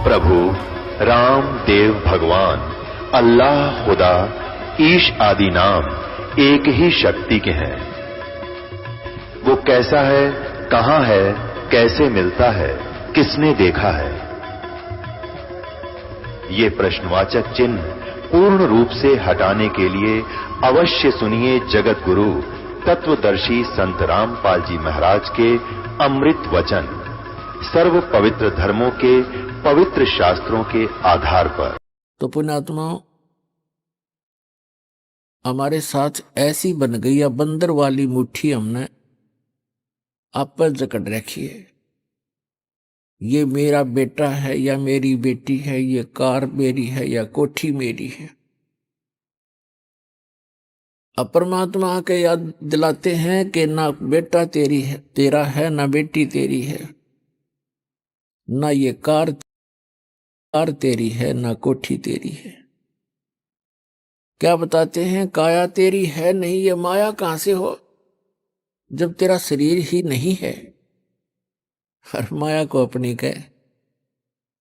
प्रभु राम देव भगवान अल्लाह खुदा ईश आदि नाम एक ही शक्ति के हैं। वो कैसा है, कहां है, कैसे मिलता है, किसने देखा है? ये प्रश्नवाचक चिन्ह पूर्ण रूप से हटाने के लिए अवश्य सुनिए जगत गुरु तत्वदर्शी संत रामपाल जी महाराज के अमृत वचन, सर्व पवित्र धर्मों के पवित्र शास्त्रों के आधार पर। तो पुण्यात्मा हमारे साथ ऐसी बन गई या बंदर वाली मुट्ठी हमने आप पर जकड़ रखी है। ये मेरा बेटा है या मेरी बेटी है, ये कार मेरी है या कोठी मेरी है। अब परमात्मा के याद दिलाते हैं कि ना बेटा तेरा है, ना बेटी तेरी है, ना ये कार तेरी है, ना कोठी तेरी है। क्या बताते हैं? काया तेरी है नहीं, ये माया कहां से हो जब तेरा शरीर ही नहीं है। हर माया को अपनी कहे,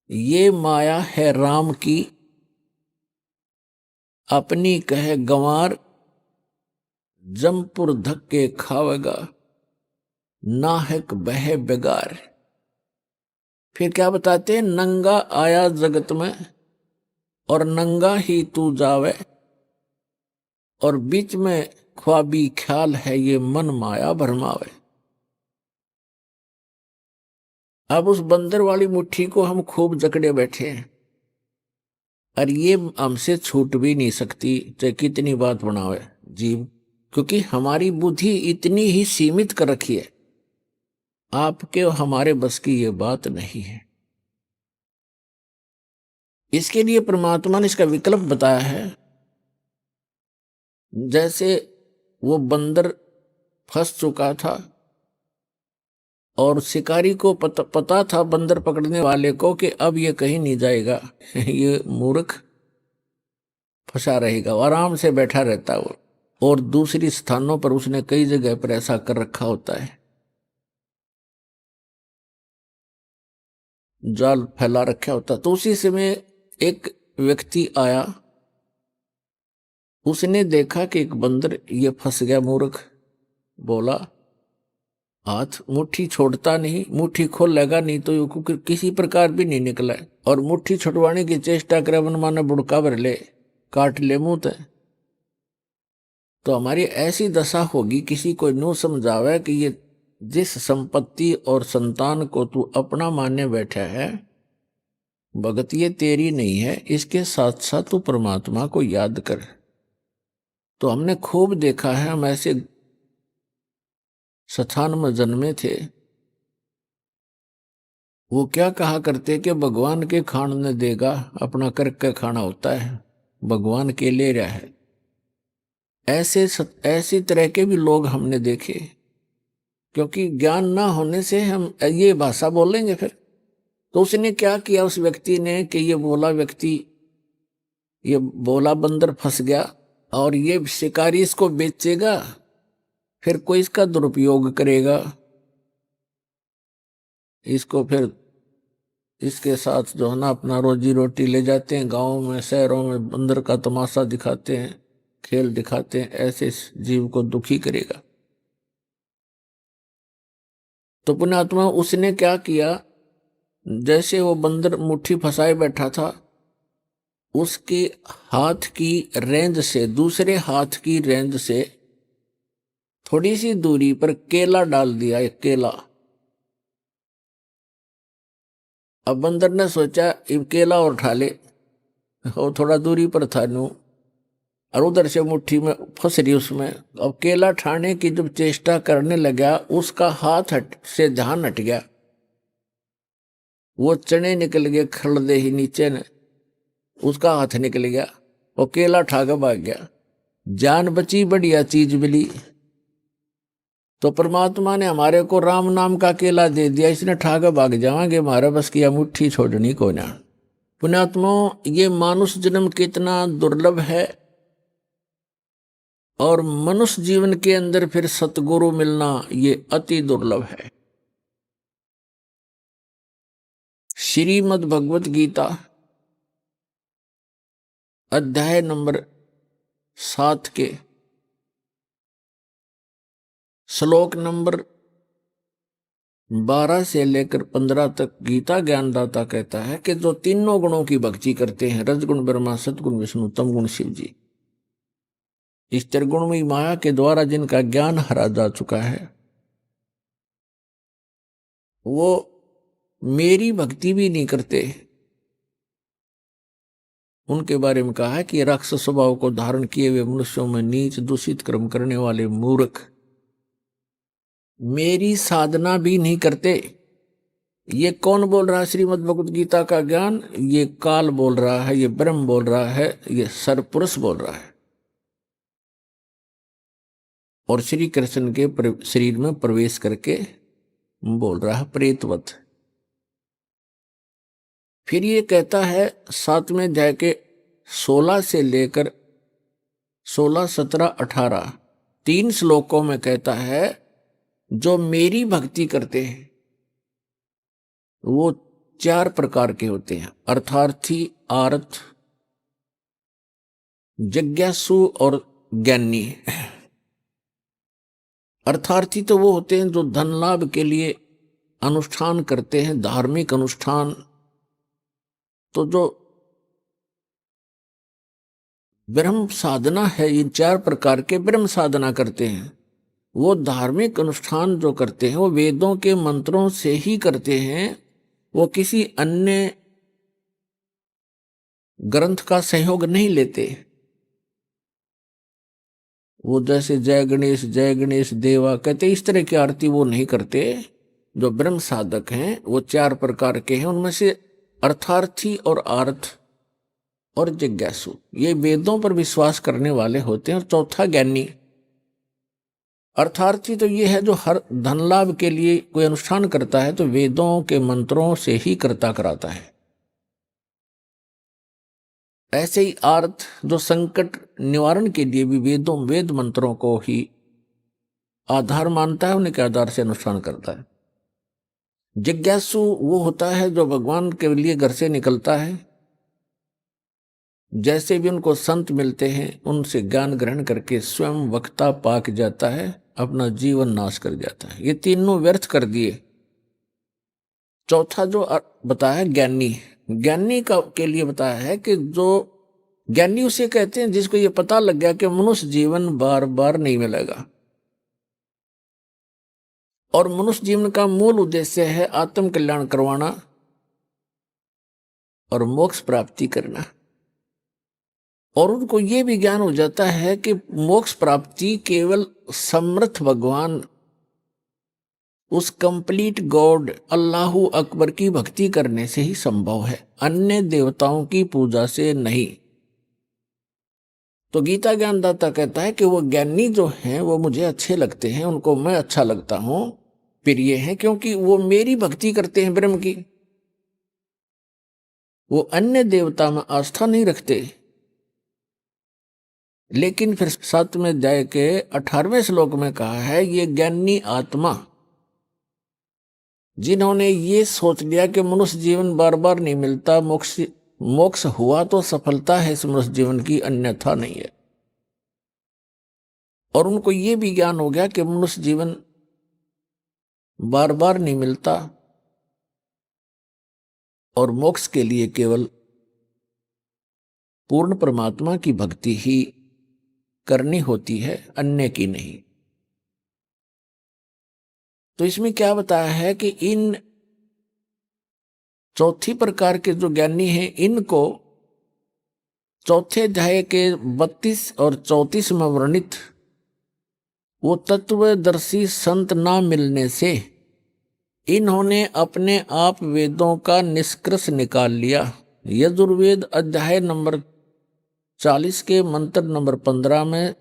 ये माया है राम की, अपनी कहे गंवार, जमपुर धक्के खावेगा, नाहक बहे बेगार। फिर क्या बताते हैं? नंगा आया जगत में और नंगा ही तू जावे, और बीच में ख्वाबी ख्याल है ये मन माया भरमावे। अब उस बंदर वाली मुट्ठी को हम खूब जकड़े बैठे हैं, और ये हमसे छूट भी नहीं सकती चाहे कितनी बात बनावे जीव, क्योंकि हमारी बुद्धि इतनी ही सीमित कर रखी है। आपके और हमारे बस की ये बात नहीं है। इसके लिए परमात्मा ने इसका विकल्प बताया है। जैसे वो बंदर फंस चुका था और शिकारी को पता था बंदर पकड़ने वाले को कि अब ये कहीं नहीं जाएगा, ये मूर्ख फंसा रहेगा, आराम से बैठा रहता वो। और दूसरी स्थानों पर उसने कई जगह पर ऐसा कर रखा होता है, जाल फैला रखा होता। तो उसी समय एक व्यक्ति आया, उसने देखा कि एक बंदर ये फंस गया मूर्ख। बोला हाथ मुट्ठी छोड़ता नहीं, मुट्ठी खोलेगा नहीं तो ये किसी प्रकार भी नहीं निकला, और मुट्ठी छुड़वाने की चेष्टा करे मन माने बुड़का भर ले, काट ले मुंह ते। तो हमारी ऐसी दशा होगी, किसी को न्यू समझावे कि ये जिस संपत्ति और संतान को तू अपना मानने बैठा है, भगत ये तेरी नहीं है, इसके साथ साथ तू परमात्मा को याद कर। तो हमने खूब देखा है, हम ऐसे स्थान में जन्मे थे, वो क्या कहा करते कि भगवान के खान ने देगा, अपना करके खाना होता है, भगवान के ले रहा है। ऐसी तरह के भी लोग हमने देखे, क्योंकि ज्ञान ना होने से हम ये भाषा बोलेंगे फिर। तो उसने क्या किया उस व्यक्ति ने कि ये बोला बंदर फंस गया और ये शिकारी इसको बेचेगा, फिर कोई इसका दुरुपयोग करेगा, इसको फिर इसके साथ जो है ना अपना रोजी रोटी ले जाते हैं, गांवों में शहरों में बंदर का तमाशा दिखाते हैं, खेल दिखाते हैं, ऐसे जीव को दुखी करेगा। तो पुण्यात्मा उसने क्या किया, जैसे वो बंदर मुट्ठी फंसाए बैठा था, उसके हाथ की रेंज से दूसरे हाथ की रेंज से थोड़ी सी दूरी पर केला डाल दिया, एक केला। अब बंदर ने सोचा ये केला और उठा ले, और थोड़ा दूरी पर था नू, और उधर से मुट्ठी में फंस रही उसमें। अब केला ठाने की जब चेष्टा करने लगा, उसका हाथ से ध्यान हट गया, वो चने निकल गए खड़दे ही नीचे ने, उसका हाथ निकल गया और केला ठाकर भाग गया। जान बची, बढ़िया चीज मिली। तो परमात्मा ने हमारे को राम नाम का केला दे दिया, इसने ठाकर भाग जावांगे, हमारा बस किया मुट्ठी छोड़नी को ना। पुण्यात्मा ये मानुष जन्म कितना दुर्लभ है, और मनुष्य जीवन के अंदर फिर सतगुरु मिलना ये अति दुर्लभ है। श्रीमद् भगवत गीता अध्याय नंबर 7 के श्लोक नंबर 12 से लेकर 15 तक गीता ज्ञानदाता कहता है कि जो तीनों गुणों की भक्ति करते हैं, रजगुण ब्रह्मा, सतगुण विष्णु, तम गुण शिव जी, इस त्रिगुणमयी माया के द्वारा जिनका ज्ञान हरा जा चुका है, वो मेरी भक्ति भी नहीं करते। उनके बारे में कहा है कि राक्षस स्वभाव को धारण किए हुए मनुष्यों में नीच दूषित कर्म करने वाले मूर्ख मेरी साधना भी नहीं करते। ये कौन बोल रहा है? श्रीमद् भगवत गीता का ज्ञान ये काल बोल रहा है, ये ब्रह्म बोल रहा है, ये सरपुरुष बोल रहा है और श्री कृष्ण के शरीर में प्रवेश करके बोल रहा है प्रेतवत। फिर ये कहता है 7वें अध्याय के 16 से लेकर 16, 17, 18 3 श्लोकों में कहता है जो मेरी भक्ति करते हैं वो 4 प्रकार के होते हैं, अर्थार्थी, आर्थ, जिज्ञासु और ज्ञानी। अर्थार्थी तो वो होते हैं जो धन लाभ के लिए अनुष्ठान करते हैं, धार्मिक अनुष्ठान। तो जो ब्रह्म साधना है, इन 4 प्रकार के ब्रह्म साधना करते हैं, वो धार्मिक अनुष्ठान जो करते हैं वो वेदों के मंत्रों से ही करते हैं, वो किसी अन्य ग्रंथ का सहयोग नहीं लेते। वो जैसे जय गणेश देवा कहते इस तरह की आरती वो नहीं करते। जो ब्रह्म साधक हैं वो 4 प्रकार के हैं, उनमें से अर्थार्थी और आर्थ और जिज्ञासु ये वेदों पर विश्वास करने वाले होते हैं। और चौथा ज्ञानी। अर्थार्थी तो ये है जो हर धन लाभ के लिए कोई अनुष्ठान करता है तो वेदों के मंत्रों से ही करता कराता है। ऐसे ही आर्थ जो संकट निवारण के लिए भी वेद मंत्रों को ही आधार मानता है, उन्हीं के आधार से अनुष्ठान करता है। जिज्ञासु वो होता है जो भगवान के लिए घर से निकलता है, जैसे भी उनको संत मिलते हैं उनसे ज्ञान ग्रहण करके स्वयं वक्ता पाक जाता है, अपना जीवन नाश कर जाता है। ये तीनों व्यर्थ कर दिए। चौथा जो बताया ज्ञानी, ज्ञानी का के लिए बताया है कि जो ज्ञानी उसे कहते हैं जिसको ये पता लग गया कि मनुष्य जीवन बार बार नहीं मिलेगा और मनुष्य जीवन का मूल उद्देश्य है आत्म कल्याण करवाना और मोक्ष प्राप्ति करना। और उनको ये भी ज्ञान हो जाता है कि मोक्ष प्राप्ति केवल समर्थ भगवान, उस कंप्लीट गॉड अल्लाहु अकबर की भक्ति करने से ही संभव है, अन्य देवताओं की पूजा से नहीं। तो गीता ज्ञानदाता कहता है कि वो ज्ञानी जो हैं वो मुझे अच्छे लगते हैं, उनको मैं अच्छा लगता हूं, प्रिय हैं, क्योंकि वो मेरी भक्ति करते हैं ब्रह्म की। वो अन्य देवता में आस्था नहीं रखते। लेकिन फिर 7वें अध्याय के 18वें श्लोक में कहा है ये ज्ञानी आत्मा जिन्होंने ये सोच लिया कि मनुष्य जीवन बार बार नहीं मिलता, मोक्ष हुआ तो सफलता है इस मनुष्य जीवन की, अन्यथा नहीं है। और उनको ये भी ज्ञान हो गया कि मनुष्य जीवन बार बार नहीं मिलता और मोक्ष के लिए केवल पूर्ण परमात्मा की भक्ति ही करनी होती है, अन्य की नहीं। तो इसमें क्या बताया है कि इन चौथी प्रकार के जो ज्ञानी हैं इनको चौथे अध्याय के 32 और 34 में वर्णित वो तत्वदर्शी संत ना मिलने से इन्होंने अपने आप वेदों का निष्कर्ष निकाल लिया। यजुर्वेद अध्याय नंबर 40 के मंत्र नंबर 15 में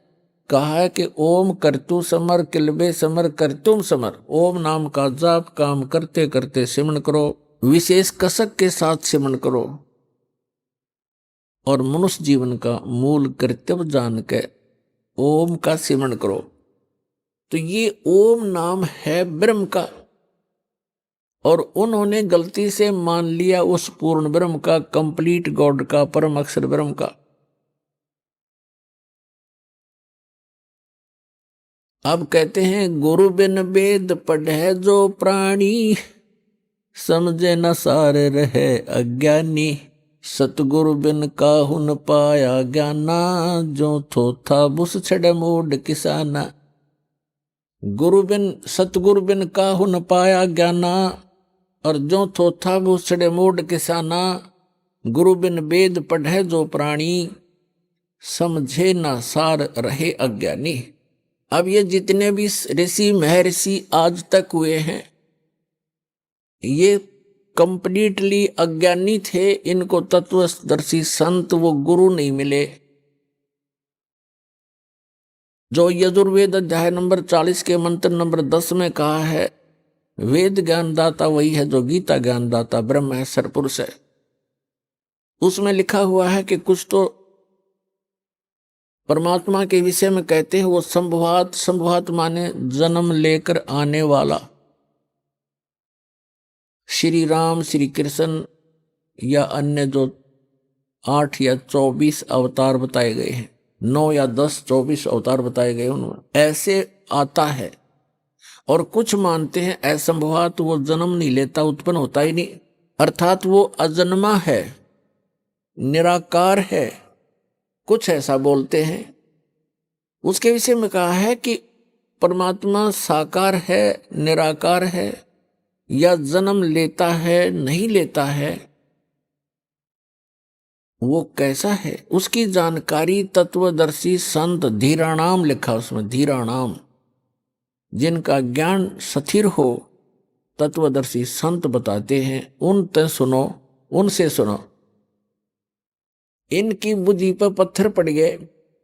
कहा है कि ओम कर्तु समर किलबे समर कर्तुम समर। ओम नाम का जाप काम करते करते सिमरण करो, विशेष कसक के साथ सिमरण करो और मनुष्य जीवन का मूल कर्तव्य जान के ओम का सिमरण करो। तो ये ओम नाम है ब्रह्म का और उन्होंने गलती से मान लिया उस पूर्ण ब्रह्म का, कंप्लीट गॉड का, परम अक्षर ब्रह्म का। अब कहते हैं गुरु बिन वेद पढ़े जो प्राणी, समझे न सार रहे अज्ञानी। सतगुरु बिन काहू न पाया ज्ञाना, जो थोथा बुस छड़े मूड किसाना। गुरु बिन सतगुरु बिन काहू न पाया ज्ञाना, और जो थोथा बुस छड़े मूड किसाना। गुरु बिन वेद पढ़े जो प्राणी, समझे न सार रहे अज्ञानी। अब ये जितने भी ऋषि महर्षि आज तक हुए हैं, ये कंप्लीटली अज्ञानी थे। इनको तत्वदर्शी संत वो गुरु नहीं मिले। जो यजुर्वेद अध्याय नंबर 40 के मंत्र नंबर 10 में कहा है, वेद ज्ञानदाता वही है जो गीता ज्ञानदाता ब्रह्म है, सरपुरुष है। उसमें लिखा हुआ है कि कुछ तो परमात्मा के विषय में कहते हैं वो संभवात, संभवात माने जन्म लेकर आने वाला। श्री राम, श्री कृष्ण या अन्य जो 8 या 24 अवतार बताए गए हैं, 9 या 10, 24 अवतार बताए गए, उनमें ऐसे आता है। और कुछ मानते हैं असंभवात वो जन्म नहीं लेता, उत्पन्न होता ही नहीं, अर्थात वो अजन्मा है, निराकार है, कुछ ऐसा बोलते हैं। उसके विषय में कहा है कि परमात्मा साकार है, निराकार है, या जन्म लेता है, नहीं लेता है, वो कैसा है उसकी जानकारी तत्वदर्शी संत धीराणाम लिखा उसमें, धीराणाम, जिनका ज्ञान स्थिर हो, तत्वदर्शी संत बताते हैं। उनसे सुनो, उनसे सुनो। इनकी बुद्धि पर पत्थर पड़ गए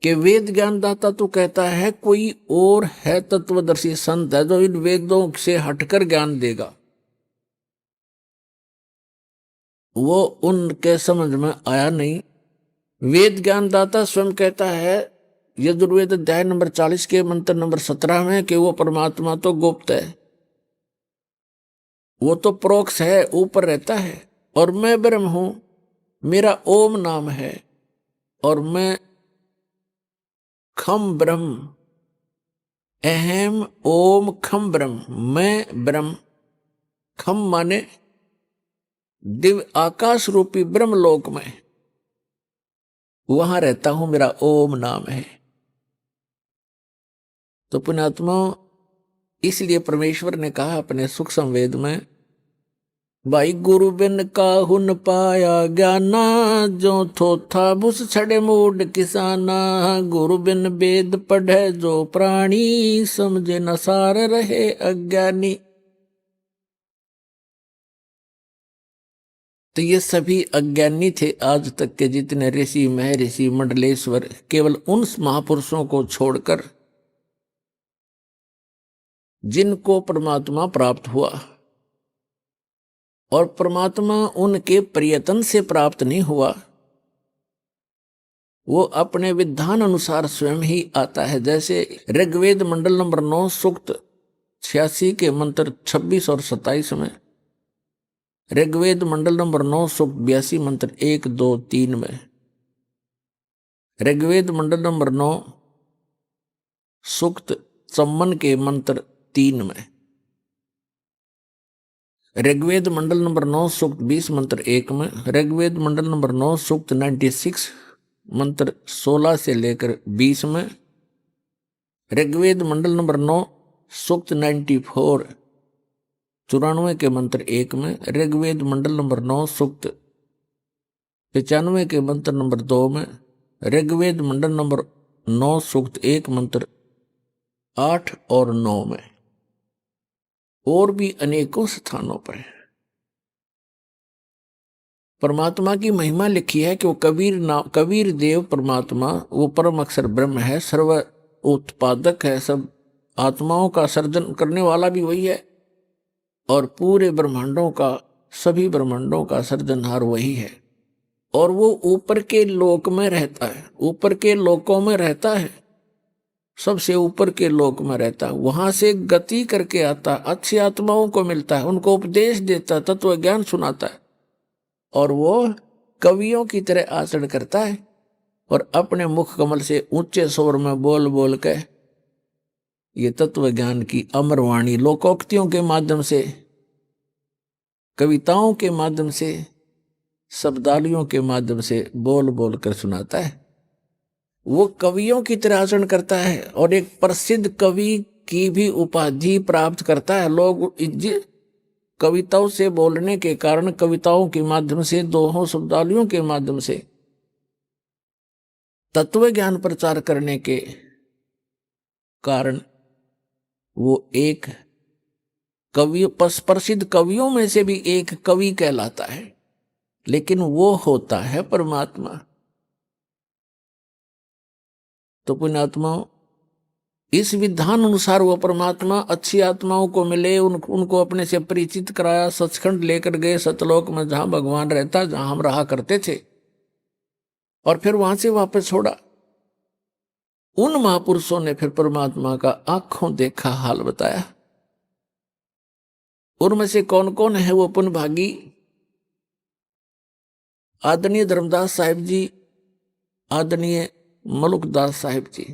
कि वेद ज्ञानदाता तो कहता है कोई और है, तत्वदर्शी संत है जो इन वेदों से हटकर ज्ञान देगा। वो उनके समझ में आया नहीं। वेद ज्ञानदाता स्वयं कहता है यजुर्वेद अध्याय नंबर 40 के मंत्र नंबर 17 में कि वो परमात्मा तो गुप्त है, वो तो प्रोक्ष है, ऊपर रहता है, और मैं ब्रह्म हूं, मेरा ओम नाम है, और मैं खम ब्रह्म, अहम ओम खम ब्रह्म, मैं ब्रह्म। खम माने दिव्य आकाश रूपी ब्रह्मलोक में, वहां रहता हूं, मेरा ओम नाम है। तो पुण्यात्मा, इसलिए परमेश्वर ने कहा अपने सुख संवेद में, भाई गुरु बिन काहू न पाया ज्ञाना, जो थोथा बुस छड़े मूड किसाना। गुरु बिन वेद पढ़े जो प्राणी, समझे न सार रहे अज्ञानी। तो ये सभी अज्ञानी थे आज तक के जितने ऋषि महर्षि मंडलेश्वर, केवल उन महापुरुषों को छोड़कर जिनको परमात्मा प्राप्त हुआ, और परमात्मा उनके प्रयत्न से प्राप्त नहीं हुआ, वो अपने विधान अनुसार स्वयं ही आता है। जैसे ऋग्वेद मंडल नंबर 9 सूक्त 86 के मंत्र 26 और 27 में, ऋग्वेद मंडल नंबर 9 सूक्त 82 मंत्र 1, 2, 3 में, ऋग्वेद मंडल नंबर 9 सूक्त 54 के मंत्र 3 में, ऋग्वेद मंडल नंबर 9 सूक्त 20 मंत्र 1 में, ऋग्वेद मंडल नंबर 9 सूक्त 96 मंत्र 16 से लेकर 20 में, ऋग्वेद मंडल नंबर 9 सूक्त 94 94 के मंत्र 1 में, ऋग्वेद मंडल नंबर 9 सूक्त 95 के मंत्र नंबर 2 में, ऋग्वेद मंडल नंबर 9 सूक्त 1 मंत्र 8 और 9 में, और भी अनेकों स्थानों पर परमात्मा की महिमा लिखी है कि वो कबीर देव परमात्मा, वो परम अक्षर ब्रह्म है, सर्व उत्पादक है, सब आत्माओं का सर्जन करने वाला भी वही है, और पूरे ब्रह्मांडों का, सभी ब्रह्मांडों का सर्जनहार वही है। और वो ऊपर के लोक में रहता है, ऊपर के लोकों में रहता है, सबसे ऊपर के लोक में रहता है, वहां से गति करके आता है, अच्छी आत्माओं को मिलता है, उनको उपदेश देता है, तत्व ज्ञान सुनाता है, और वो कवियों की तरह आचरण करता है और अपने मुख कमल से ऊंचे स्वर में बोल बोल के ये तत्व ज्ञान की अमर वाणी लोकोक्तियों के माध्यम से, कविताओं के माध्यम से, शब्दावलियों के माध्यम से बोल बोल कर सुनाता है। वो कवियों की तरह आचरण करता है और एक प्रसिद्ध कवि की भी उपाधि प्राप्त करता है। लोग कविताओं से बोलने के कारण, कविताओं के माध्यम से, दोहों शब्दावलियों के माध्यम से तत्व ज्ञान प्रचार करने के कारण वो एक कवि, प्रसिद्ध कवियों में से भी एक कवि कहलाता है, लेकिन वो होता है परमात्मा। तो पुण्यात्माओं, इस विधान अनुसार वो परमात्मा अच्छी आत्माओं को मिले, उनको अपने से परिचित कराया, सचखंड लेकर गए सतलोक में, जहां भगवान रहता, जहां हम रहा करते थे, और फिर वहां से वापस छोड़ा। उन महापुरुषों ने फिर परमात्मा का आंखों देखा हाल बताया। उनमें से कौन कौन है वो पुण्य भागी? आदरणीय धर्मदास साहिब जी, आदरणीय मलुकदास साहिब जी,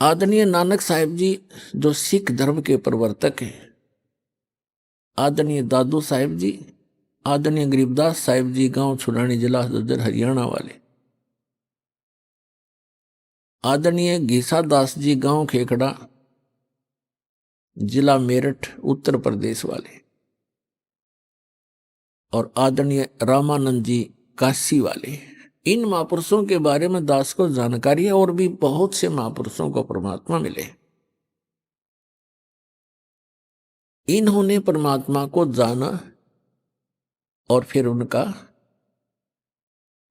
आदरणीय नानक साहिब जी जो सिख धर्म के प्रवर्तक हैं, आदरणीय दादू साहिब जी, आदरणीय गरीबदास साहिब जी, गांव छुड़ानी, जिला झज्जर, हरियाणा वाले, आदरणीय घीसा दास जी, गांव खेखड़ा, जिला मेरठ, उत्तर प्रदेश वाले, और आदरणीय रामानंद जी, काशी वाले। इन महापुरुषों के बारे में दास को जानकारी है, और भी बहुत से महापुरुषों को परमात्मा मिले। इन्होंने परमात्मा को जाना और फिर उनका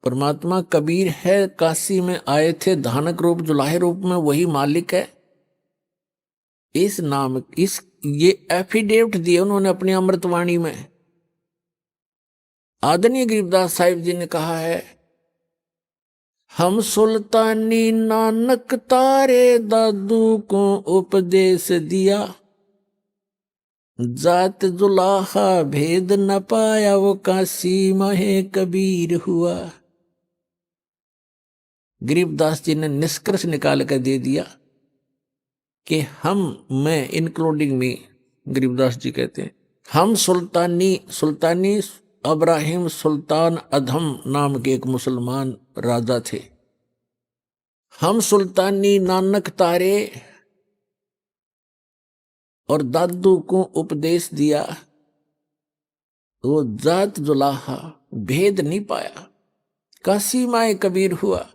परमात्मा कबीर है, काशी में आए थे धानक रूप, जुलाहे रूप में, वही मालिक है। इस नाम, ये एफिडेविट दिए उन्होंने अपनी अमृतवाणी में। आदरणीय गरीबदास साहिब जी ने कहा है, हम सुल्तानी नानक तारे दादू को उपदेश दिया, जात जुलाहा भेद न पाया, वो काशी महे कबीर हुआ। गरीबदास जी ने निष्कर्ष निकाल कर दे दिया कि मैं इंक्लूडिंग मी, गरीबदास जी कहते हैं, हम सुल्तानी अब्राहिम सुल्तान अधम नाम के एक मुसलमान राजा थे। हम सुल्तानी नानक तारे और दादू को उपदेश दिया, वो जात जुलाहा भेद नहीं पाया, काशी माए कबीर हुआ।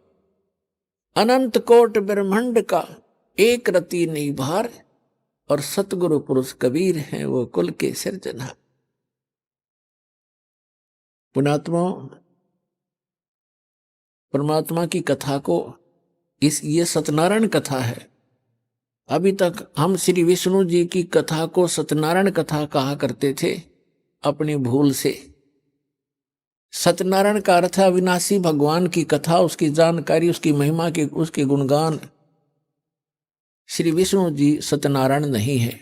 अनंत कोट ब्रह्मांड का एक रति नहीं भार, और सतगुरु पुरुष कबीर हैं, वो कुल के सिरजनहार। पुण्यात्माओं, परमात्मा की कथा को ये सत्यनारायण कथा है। अभी तक हम श्री विष्णु जी की कथा को सत्यनारायण कथा कहा करते थे, अपनी भूल से। सत्यनारायण का अर्थ है अविनाशी भगवान की कथा, उसकी जानकारी, उसकी महिमा के, उसके गुणगान। श्री विष्णु जी सत्यनारायण नहीं है,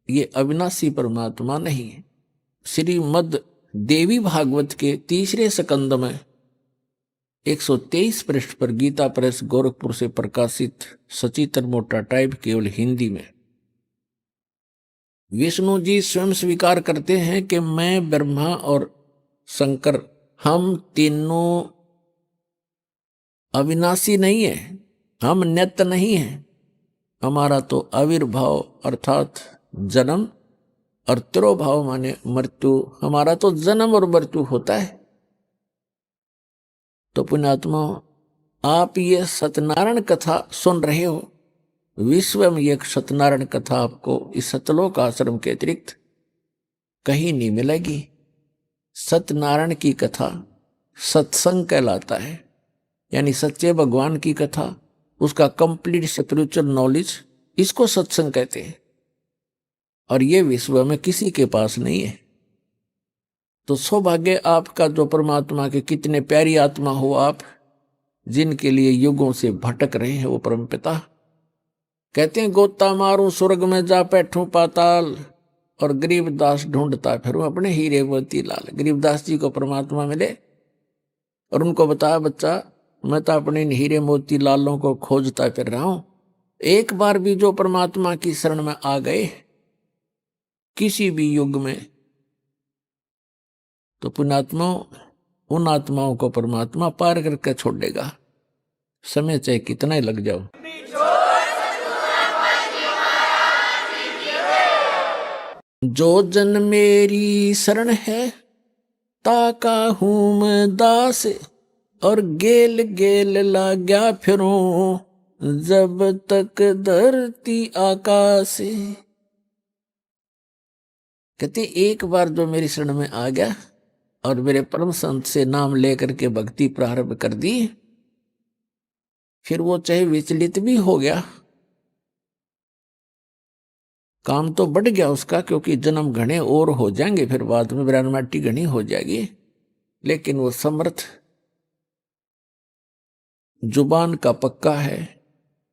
ये अविनाशी परमात्मा नहीं है। श्रीमद् देवी भागवत के तीसरे स्कंद में 123 पृष्ठ पर गीता प्रेस गोरखपुर से प्रकाशित सचित्र मोटा टाइप केवल हिंदी में विष्णु जी स्वयं स्वीकार करते हैं कि मैं, ब्रह्मा और शंकर, हम तीनों अविनाशी नहीं है, हम नित्य नहीं है। हमारा तो आविर्भाव अर्थात जन्म और तिरोभाव माने मृत्यु, हमारा तो जन्म और मृत्यु होता है। तो पुण्यात्मा, आप ये सत्यनारायण कथा सुन रहे हो, विश्व में एक सत्यनारायण कथा आपको इस सतलोक आश्रम के अतिरिक्त कहीं नहीं मिलेगी। सत्यनारायण की कथा सत्संग कहलाता है, यानी सच्चे भगवान की कथा, उसका कंप्लीट स्पिरिचुअल नॉलेज, इसको सत्संग कहते हैं। और ये विश्व में किसी के पास नहीं है। तो सौभाग्य आपका जो परमात्मा के कितने प्यारी आत्मा हो आप, जिनके लिए युगों से भटक रहे हैं वो परमपिता। कहते हैं गोता मारूं स्वर्ग में जा बैठूं पाताल, और गरीबदास ढूंढता फिरूं अपने हीरे मोती लाल। गरीबदास जी को परमात्मा मिले और उनको बताया, बच्चा मैं तो अपने इन हीरे मोती लालों को खोजता फिर रहा हूं। एक बार भी जो परमात्मा की शरण में आ गए किसी भी युग में, तो पुण्यात्मा उन आत्माओं को परमात्मा पार करके छोड़ देगा, समय चाहे कितना ही लग जाओ। जो जन मेरी शरण है ताका हूं मैं दास, और गेल गेल लाग्या फिरूं जब तक धरती आकाश। कहते एक बार जो मेरी शरण में आ गया और मेरे परम संत से नाम लेकर के भक्ति प्रारंभ कर दी, फिर वो चाहे विचलित भी हो गया, काम तो बढ़ गया उसका, क्योंकि जन्म घने और हो जाएंगे, फिर बाद में ब्रह्माटी घनी हो जाएगी, लेकिन वो समर्थ जुबान का पक्का है,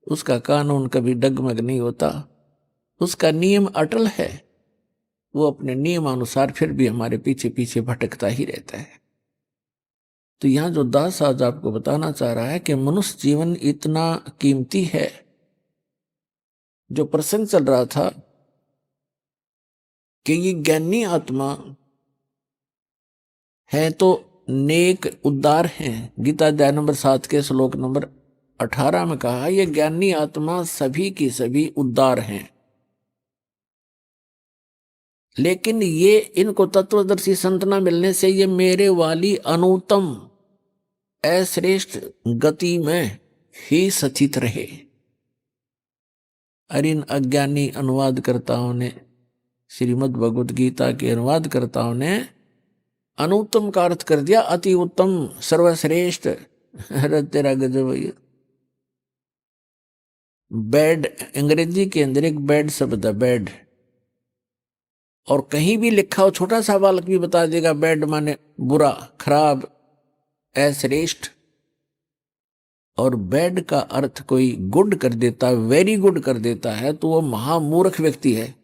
उसका कानून कभी डगमग नहीं होता, उसका नियम अटल है, वो अपने नियम अनुसार फिर भी हमारे पीछे पीछे भटकता ही रहता है। तो यहां जो दास आज आपको बताना चाह रहा है कि मनुष्य जीवन इतना कीमती है। जो प्रसंग चल रहा था कि ये ज्ञानी आत्मा है तो नेक उद्धार हैं। गीता अध्याय नंबर 7 के श्लोक नंबर 18 में कहा, ये ज्ञानी आत्मा सभी की सभी उद्धार हैं, लेकिन ये इनको तत्वदर्शी संत न मिलने से ये मेरे वाली अनुत्तम अश्रेष्ठ गति में ही स्थित रहे। और इन अज्ञानी अनुवादकर्ताओं ने, श्रीमद् भगवद गीता के अनुवादकर्ताओं ने अनुत्तम का अर्थ कर दिया अति उत्तम, सर्वश्रेष्ठ। तेरा गजब। बैड, अंग्रेजी के अंदर एक बैड शब्द है, बैड, और कहीं भी लिखा हो, छोटा सा बालक भी बता देगा बैड माने बुरा, खराब, अश्रेष्ठ। और बैड का अर्थ कोई गुड कर देता, वेरी गुड कर देता है, तो वो महामूर्ख व्यक्ति है।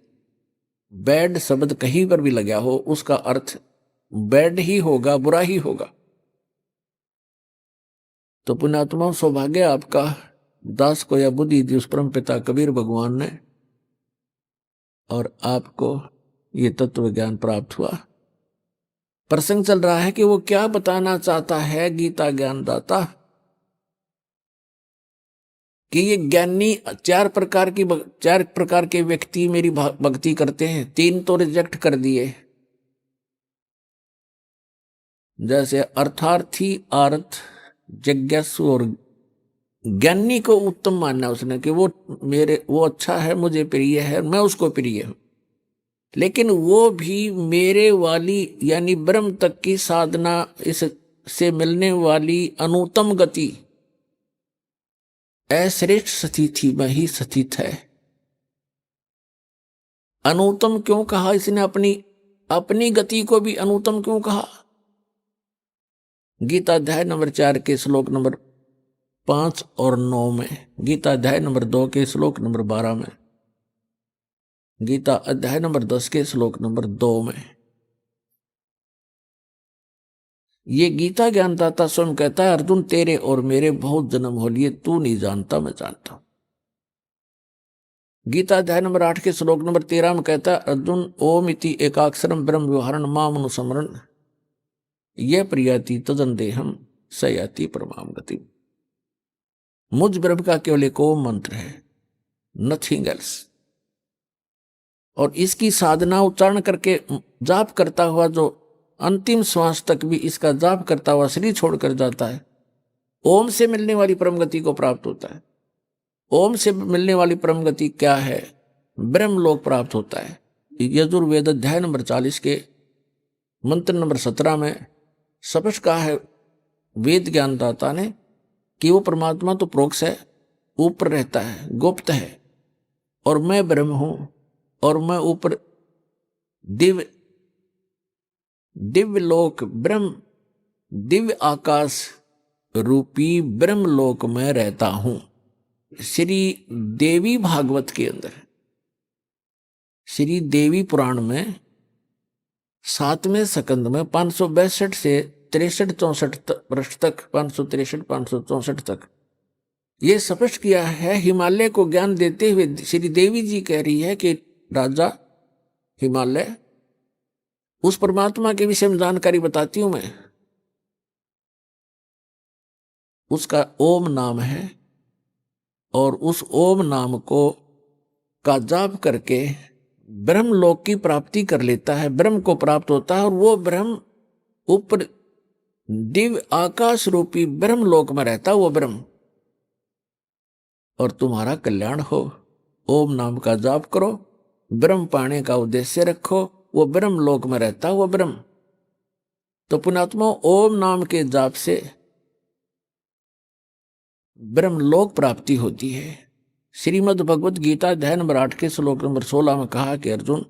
बैड शब्द कहीं पर भी लगा हो उसका अर्थ बैड ही होगा, बुरा ही होगा। तो पुण्यात्मा सौभाग्य आपका, दास को या बुद्धि दी उस परम पिता कबीर भगवान ने, और आपको ये तत्व ज्ञान प्राप्त हुआ। प्रसंग चल रहा है कि वो क्या बताना चाहता है गीता ज्ञानदाता, कि ये ज्ञानी चार प्रकार के व्यक्ति मेरी भक्ति करते हैं, 3 तो रिजेक्ट कर दिए। जैसे अर्थार्थी, आर्थ, जिज्ञासु और ज्ञानी को उत्तम मानना उसने, कि वो अच्छा है, मुझे प्रिय है, मैं उसको प्रिय हूं। लेकिन वो भी मेरे वाली यानी ब्रह्म तक की साधना, इससे मिलने वाली अनुत्तम गति, अश्रेष्ठ स्थिति में ही स्थित है। अनुत्तम क्यों कहा इसने? अपनी गति को भी अनुत्तम क्यों कहा? गीता अध्याय नंबर 4 के श्लोक नंबर 5 और 9 में, गीता अध्याय नंबर 2 के श्लोक नंबर 12 में, गीता अध्याय नंबर 10 के श्लोक नंबर 2 में, ये गीता ज्ञानदाता स्वयं कहता है, अर्जुन तेरे और मेरे बहुत जन्म हो लिए, तू नहीं जानता मैं जानता हूं। गीता अध्याय नंबर 8 के श्लोक नंबर 13 में कहता है, अर्जुन ओम इति एकाक्षरम ब्रह्म व्यवहारण मामनुस्मरण यह प्रियाति तदन देहम सयाति परमाम गति। मुझ ब्रह्म का केवल एक ओम मंत्र है, नथिंग एल्स। और इसकी साधना उच्चारण करके जाप करता हुआ जो अंतिम श्वास तक भी इसका जाप करता हुआ शरीर छोड़कर जाता है, ओम से मिलने वाली परम गति को प्राप्त होता है। ओम से मिलने वाली परम गति क्या है? ब्रह्मलोक प्राप्त होता है। यजुर्वेद अध्याय नंबर 40 के मंत्र नंबर 17 में स्पष्ट कहा है वेद ज्ञानदाता ने कि वो परमात्मा तो प्रोक्ष है, ऊपर रहता है, गुप्त है, और मैं ब्रह्म हूं, और मैं ऊपर दिव्य लोक, ब्रह्म, दिव्य आकाश, रूपी ब्रह्मलोक में रहता हूं। श्री देवी भागवत के अंदर, श्री देवी पुराण में 7वें स्कंद में 562 से 63-64 पृष्ठ तक, 563-564 तक ये स्पष्ट किया है। हिमालय को ज्ञान देते हुए श्री देवी जी कह रही है कि राजा हिमालय, उस परमात्मा के विषय में जानकारी बताती हूं मैं। उसका ओम नाम है और उस ओम नाम को का जाप करके ब्रह्मलोक की प्राप्ति कर लेता है, ब्रह्म को प्राप्त होता है और वो ब्रह्म ऊपर दिव्य आकाश रूपी ब्रह्मलोक में रहता वो ब्रह्म, और तुम्हारा कल्याण हो। ओम नाम का जाप करो, ब्रह्म पाने का उद्देश्य रखो, वो ब्रह्म लोक में रहता वो ब्रह्म। तो पुण्यात्मा, ओम नाम के जाप से ब्रह्मलोक प्राप्ति होती है। श्रीमद् भगवत गीता अध्याय नंबर 8 के श्लोक नंबर 16 में कहा कि अर्जुन,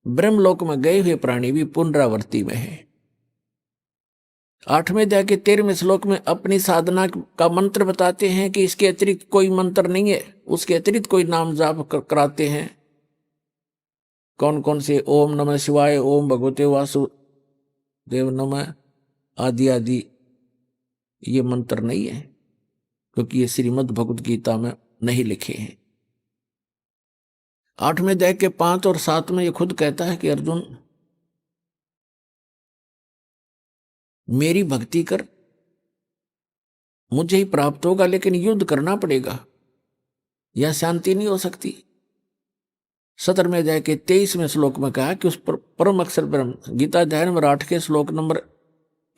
ब्रह्मलोक में गए हुए प्राणी भी पुनरावृत्ति में है। 8वें अध्याय के 13वें श्लोक में अपनी साधना का मंत्र बताते हैं कि इसके अतिरिक्त कोई मंत्र नहीं है, उसके अतिरिक्त कोई नाम जाप कराते हैं। कौन कौन से? ओम नमः शिवाय, ओम भगवते वासुदेव नमः आदि आदि ये मंत्र नहीं है, क्योंकि ये श्रीमद् भगवत गीता में नहीं लिखे हैं। 8वें अध्याय के 5 और 7 में ये खुद कहता है कि अर्जुन, मेरी भक्ति कर, मुझे ही प्राप्त होगा, लेकिन युद्ध करना पड़ेगा, यह शांति नहीं हो सकती। 17वें अध्याय के 23वें श्लोक में कहा कि उस परम अक्षर ब्रह्म, गीता अध्याय नंबर 8 के श्लोक नंबर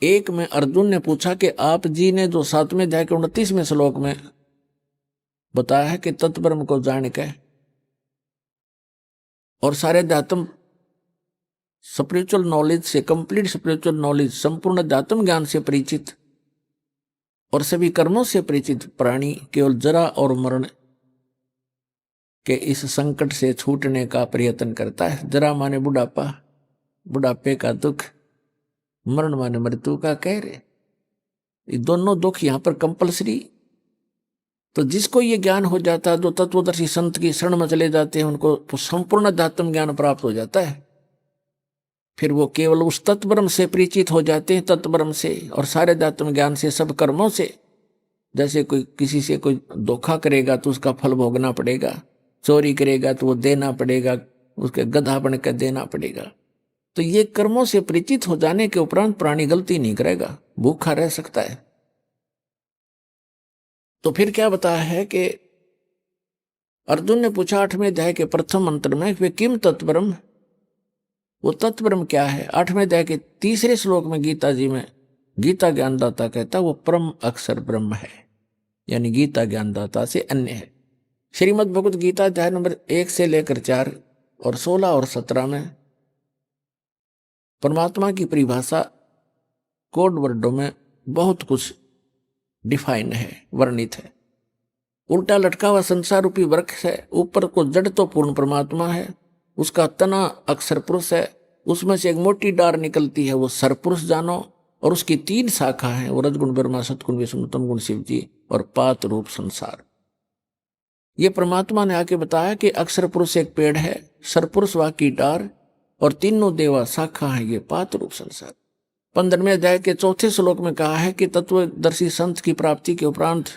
1 में अर्जुन ने पूछा कि आप जी ने जो 7वें अध्याय के 29वें श्लोक में बताया है कि तत्ब्रह्म को जान के और सारे अध्यात्म स्पिरिचुअल नॉलेज से, कंप्लीट स्पिरिचुअल नॉलेज, संपूर्ण अध्यात्म ज्ञान से परिचित और सभी कर्मों से परिचित प्राणी केवल जरा और मरण के इस संकट से छूटने का प्रयत्न करता है। जरा माने बुढ़ापा, बुढ़ापे का दुख, मरण माने मृत्यु का कहर। ये दोनों दुख यहां पर कंपलसरी। तो जिसको ये ज्ञान हो जाता है, जो तत्वदर्शी संत की शरण में चले जाते हैं, उनको संपूर्ण अध्यात्म ज्ञान प्राप्त हो जाता है। फिर वो केवल उस तत्ब्रह्म से परिचित हो जाते हैं, तत्ब्रह्म से और सारे अध्यात्म ज्ञान से, सब कर्मों से। जैसे कोई किसी से कोई धोखा करेगा तो उसका फल भोगना पड़ेगा, चोरी करेगा तो वो देना पड़ेगा, उसके गधा बन कर देना पड़ेगा। तो ये कर्मों से परिचित हो जाने के उपरांत प्राणी गलती नहीं करेगा, भूखा रह सकता है। तो फिर क्या बताया है कि अर्जुन ने पूछा 8वें अध्याय के प्रथम मंत्र में, वे किम तत्ब्रह्म, वो तत्ब्रह्म क्या है? 8वें अध्याय के 3 श्लोक में गीता जी में गीता ज्ञानदाता कहता वो परम अक्षर ब्रह्म है, यानी गीता ज्ञानदाता से अन्य है। श्रीमद् भगवत गीता अध्याय नंबर 1 से लेकर 4 और 16 और 17 में परमात्मा की परिभाषा कोड वर्डों में बहुत कुछ डिफाइन है, वर्णित है। उल्टा लटका हुआ संसार रूपी वृक्ष है, ऊपर को जड़ तो पूर्ण परमात्मा है, उसका तना अक्षर पुरुष है, उसमें से एक मोटी डार निकलती है, वो सरपुरुष जानो, और उसकी 3 शाखा हैं, वो रजगुण ब्रह्मा, सतगुण विष्णु, तमगुण शिव जी और पात रूप संसार। ये परमात्मा ने आके बताया कि अक्षर पुरुष एक पेड़ है, सरपुरुष वा की डार और तीनों देवा शाखा है, ये पात रूप संसार। 15वें अध्याय के 4 श्लोक में कहा है कि तत्वदर्शी संत की प्राप्ति के उपरांत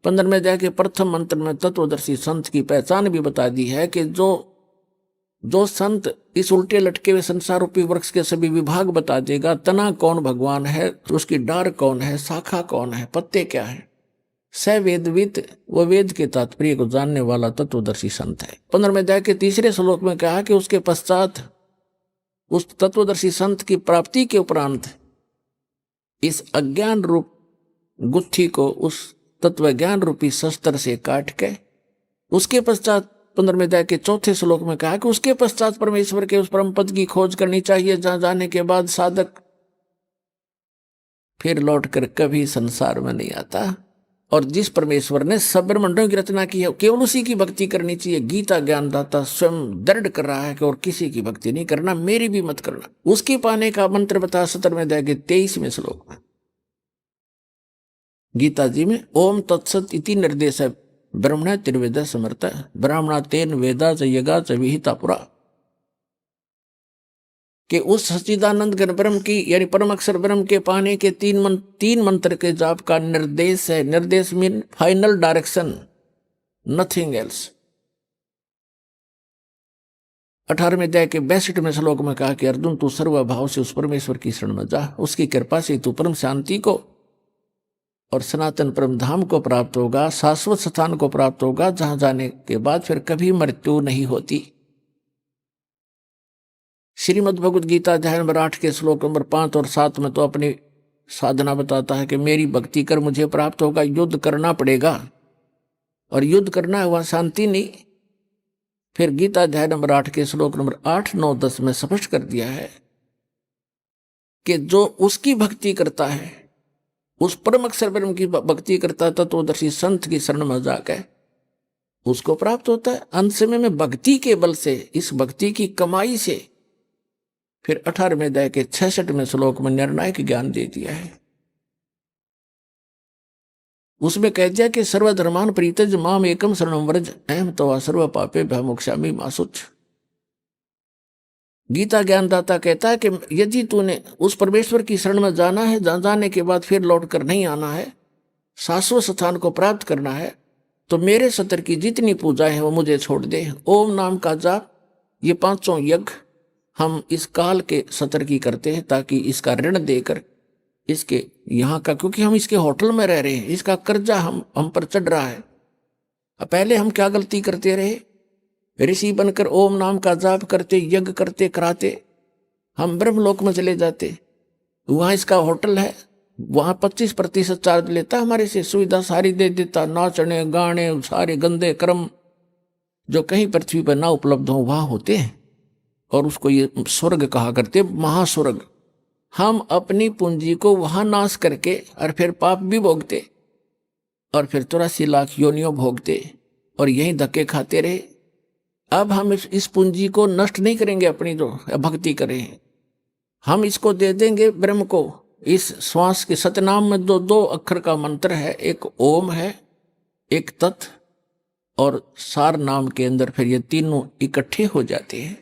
15वें अध्याय के प्रथम मंत्र में तत्वदर्शी संत की पहचान भी बता दी है कि जो संत इस उल्टे लटके हुए संसार रूपी वृक्ष के सभी विभाग बता देगा, तना कौन भगवान है, तो उसकी डार कौन है, शाखा कौन है, पत्ते क्या है, स वेदविद, वो वेद के तात्पर्य को जानने वाला तत्वदर्शी संत है। 15वें अध्याय के 3 श्लोक में कहा कि उसके पश्चात उस तत्वदर्शी संत की प्राप्ति के उपरांत इस अज्ञान रूप गुत्थी को उस तत्व ज्ञान रूपी शस्त्र से काट के, उसके पश्चात 15वें अध्याय के 4 श्लोक में कहा कि उसके पश्चात परमेश्वर के उस परम पद की खोज करनी चाहिए, जहां जाने के बाद साधक फिर लौटकर कभी संसार में नहीं आता, और जिस परमेश्वर ने सब ब्रह्मांडों की रचना की है, केवल उसी की भक्ति करनी चाहिए। गीता ज्ञानदाता स्वयं दृढ़ कर रहा है कि और किसी की भक्ति नहीं करना, मेरी भी मत करना। उसके पाने का मंत्र बता 17वें अध्याय के 23वें श्लोक में। गीता जी में ओम तत्सत इति निर्देश है ब्रह्मण त्रिवेद समर्थ ब्राह्मणा तेन वेदा च यगा च विहिता पुरा, कि उस सच्चिदानंद घन ब्रह्म की यानी परम अक्षर ब्रह्म के पाने के तीन मंत्र के जाप का निर्देश है। निर्देश mean final direction, nothing else. 18वें अध्याय के 62वें श्लोक में कहा कि अर्जुन तू सर्वभाव से उस परमेश्वर की शरण में जा, उसकी कृपा से तू परम शांति को और सनातन परम धाम को प्राप्त होगा, शाश्वत स्थान को प्राप्त होगा, जहां जाने के बाद फिर कभी मृत्यु नहीं होती। श्रीमद् भगवद गीता अध्याय नंबर 8 के श्लोक नंबर 5 और 7 में तो अपनी साधना बताता है कि मेरी भक्ति कर मुझे प्राप्त होगा, युद्ध करना पड़ेगा, और युद्ध करना है वहां शांति नहीं। फिर गीता अध्याय नंबर 8 के श्लोक नंबर 8, 9, 10 में स्पष्ट कर दिया है कि जो उसकी भक्ति करता है, उस परम अक्षर ब्रह्म की भक्ति करता है, तत्वदर्शी संत की शरण में जाकर उसको प्राप्त होता है। अंत समय में भक्ति के बल से, इस भक्ति की कमाई से फिर 18वें अध्याय के 66वें श्लोक में निर्णायक ज्ञान दे दिया है। उसमें कह दिया कि सर्वधर्मान प्रीतज माम एकम शरणं व्रज अहम तवा सर्व पापे भयमुक्षामि मा शुच। गीता ज्ञानदाता कहता है कि यदि तूने उस परमेश्वर की शरण में जाना है, जाने के बाद फिर लौट कर नहीं आना है, शाश्वत स्थान को प्राप्त करना है, तो मेरे सतर की जितनी पूजाएं हैं वो मुझे छोड़ दे। ओम नाम का जाप, ये 500 यज्ञ हम इस काल के सतर की करते हैं, ताकि इसका ऋण देकर इसके यहाँ का, क्योंकि हम इसके होटल में रह रहे हैं, इसका कर्जा हम पर चढ़ रहा है। अब पहले हम क्या गलती करते रहे, ऋषि बनकर ओम नाम का जाप करते, यज्ञ करते कराते हम ब्रह्मलोक में चले जाते, वहाँ इसका होटल है, वहाँ 25% चार्ज लेता, हमारे से सुविधा सारी दे देता, नाचने गाने सारे गंदे कर्म जो कहीं पृथ्वी पर ना उपलब्ध हो वहाँ होते हैं, और उसको ये स्वर्ग कहा करते, महास्वर्ग। हम अपनी पूंजी को वहां नाश करके और फिर पाप भी भोगते, और फिर 83 लाख योनियों भोगते, और यहीं धक्के खाते रहे। अब हम इस पूंजी को नष्ट नहीं करेंगे, अपनी जो भक्ति करें, हम इसको दे देंगे ब्रह्म को। इस श्वास के सतनाम में दो अक्षर का मंत्र है, एक ओम है, एक तत्, और सार नाम के अंदर फिर ये तीनों इकट्ठे हो जाते हैं।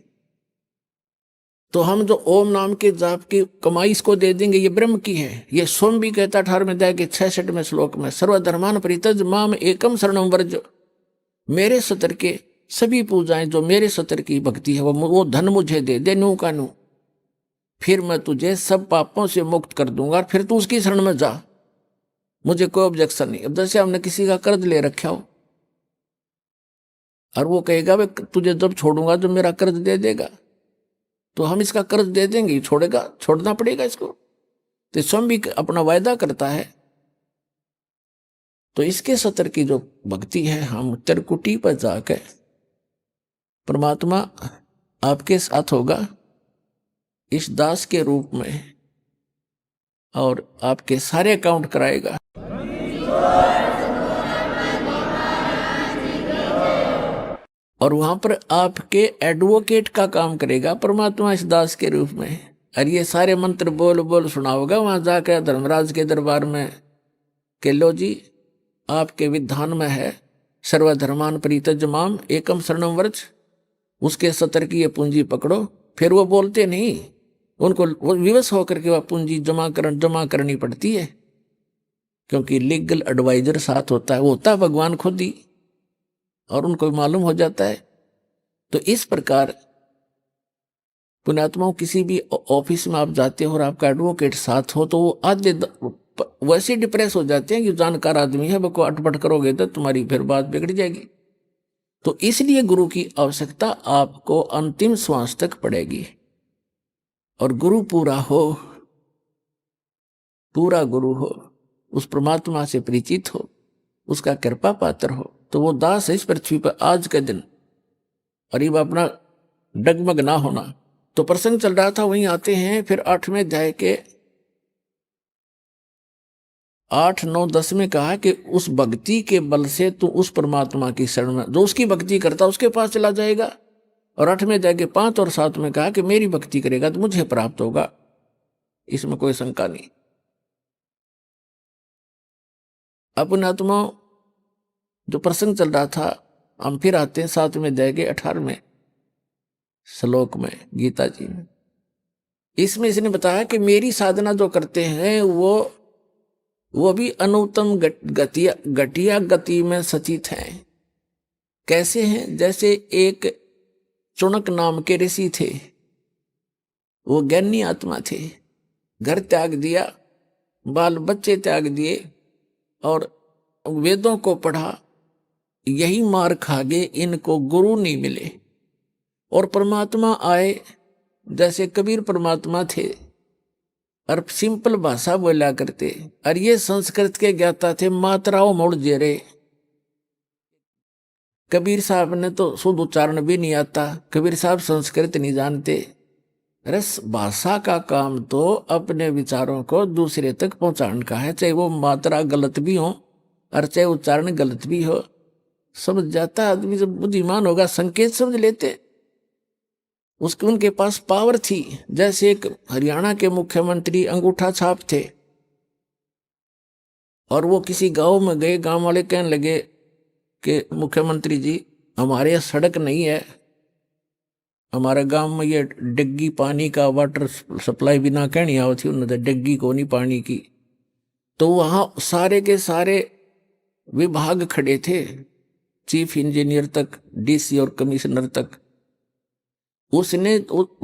तो हम जो ओम नाम के जाप की कमाई इसको दे देंगे, ये ब्रह्म की है। ये सोम भी कहता 18वें अध्याय के 66वें श्लोक में, सर्वधर्मान परित्यज माम एकम शरणं व्रज। मेरे सतर के सभी पूजाएं, जो मेरे सतर की भक्ति है, वो धन मुझे दे दे, नू का नू, फिर मैं तुझे सब पापों से मुक्त कर दूंगा, फिर तू उसकी शरण में जा, मुझे कोई ऑब्जेक्शन नहीं। अब जैसे हमने किसी का कर्ज ले रखा हो और वो कहेगा वे तुझे जब छोड़ूंगा जो मेरा कर्ज दे देगा, तो हम इसका कर्ज दे देंगे, छोड़ेगा, छोड़ना पड़ेगा इसको। तो स्वयं भी अपना वायदा करता है। तो इसके सतर की जो भक्ति है, हम त्रिकुटी पर जाकर परमात्मा आपके साथ होगा इस दास के रूप में, और आपके सारे अकाउंट कराएगा। और वहां पर आपके एडवोकेट का काम करेगा परमात्मा इस दास के रूप में। और ये सारे मंत्र बोल बोल सुनाओगा वहां जाकर धर्मराज के दरबार में, के लो जी आपके विधान में है सर्वधर्मान परित्यज माम एकम शरणं व्रज, उसके सतर की ये पूंजी पकड़ो। फिर वो बोलते नहीं, उनको विवश होकर के वह पूंजी जमा करनी पड़ती है, क्योंकि लीगल एडवाइजर साथ होता है, वो होता है भगवान खुद ही, और उनको मालूम हो जाता है। तो इस प्रकार पुण्यात्माओं, किसी भी ऑफिस में आप जाते हो और आपका एडवोकेट साथ हो, तो वो आधे वैसे डिप्रेस हो जाते हैं कि जानकार आदमी है, वो अटपट करोगे तो तुम्हारी फिर बात बिगड़ जाएगी। तो इसलिए गुरु की आवश्यकता आपको अंतिम श्वास तक पड़ेगी। और गुरु पूरा हो, पूरा गुरु हो, उस परमात्मा से परिचित हो, उसका कृपा पात्र हो, तो वो दास है इस पृथ्वी पर आज के दिन। और ये अपना डगमग ना होना। तो प्रसंग चल रहा था, वहीं आते हैं फिर 8वें अध्याय के 8, 9, 10 में कहा कि उस भक्ति के बल से तू उस परमात्मा की शरण में, जो उसकी भक्ति करता उसके पास चला जाएगा। और 8वें अध्याय के 5 और 7 में कहा कि मेरी भक्ति करेगा तो मुझे प्राप्त होगा, इसमें कोई शंका नहीं। अपने आत्मा जो प्रसंग चल रहा था, हम फिर आते हैं 7वें अध्याय के 18वें श्लोक में गीता जी में। इसमें इसने बताया कि मेरी साधना जो करते हैं वो भी अनुत्तम घटिया गति में सचित हैं। कैसे हैं? जैसे एक चुनक नाम के ऋषि थे, वो ज्ञानी आत्मा थे, घर त्याग दिया, बाल बच्चे त्याग दिए और वेदों को पढ़ा, यही मार खा गए, इनको गुरु नहीं मिले। और परमात्मा आए, जैसे कबीर परमात्मा थे और सिंपल भाषा बोला करते, और ये संस्कृत के ज्ञाता थे, मात्राओं मोड़ जेरे। कबीर साहब ने तो शुद्ध उच्चारण भी नहीं आता, कबीर साहब संस्कृत नहीं जानते। रस भाषा का काम तो अपने विचारों को दूसरे तक पहुंचाने का है, चाहे वो मात्रा गलत भी हो और चाहे उच्चारण गलत भी हो। समझ जाता आदमी, जब बुद्धिमान होगा संकेत समझ लेते। उसके उनके पास पावर थी। जैसे एक हरियाणा के मुख्यमंत्री अंगूठा छाप थे, और वो किसी गांव में गए, गांव वाले कहने लगे कि मुख्यमंत्री जी, हमारे यहाँ सड़क नहीं है, हमारे गांव में ये डिग्गी पानी का वाटर सप्लाई बिना कहनी आओ थी उन्होंने, डिग्गी को नहीं पानी की। तो वहां सारे के सारे विभाग खड़े थे, चीफ इंजीनियर तक, डीसी और कमिश्नर तक। उसने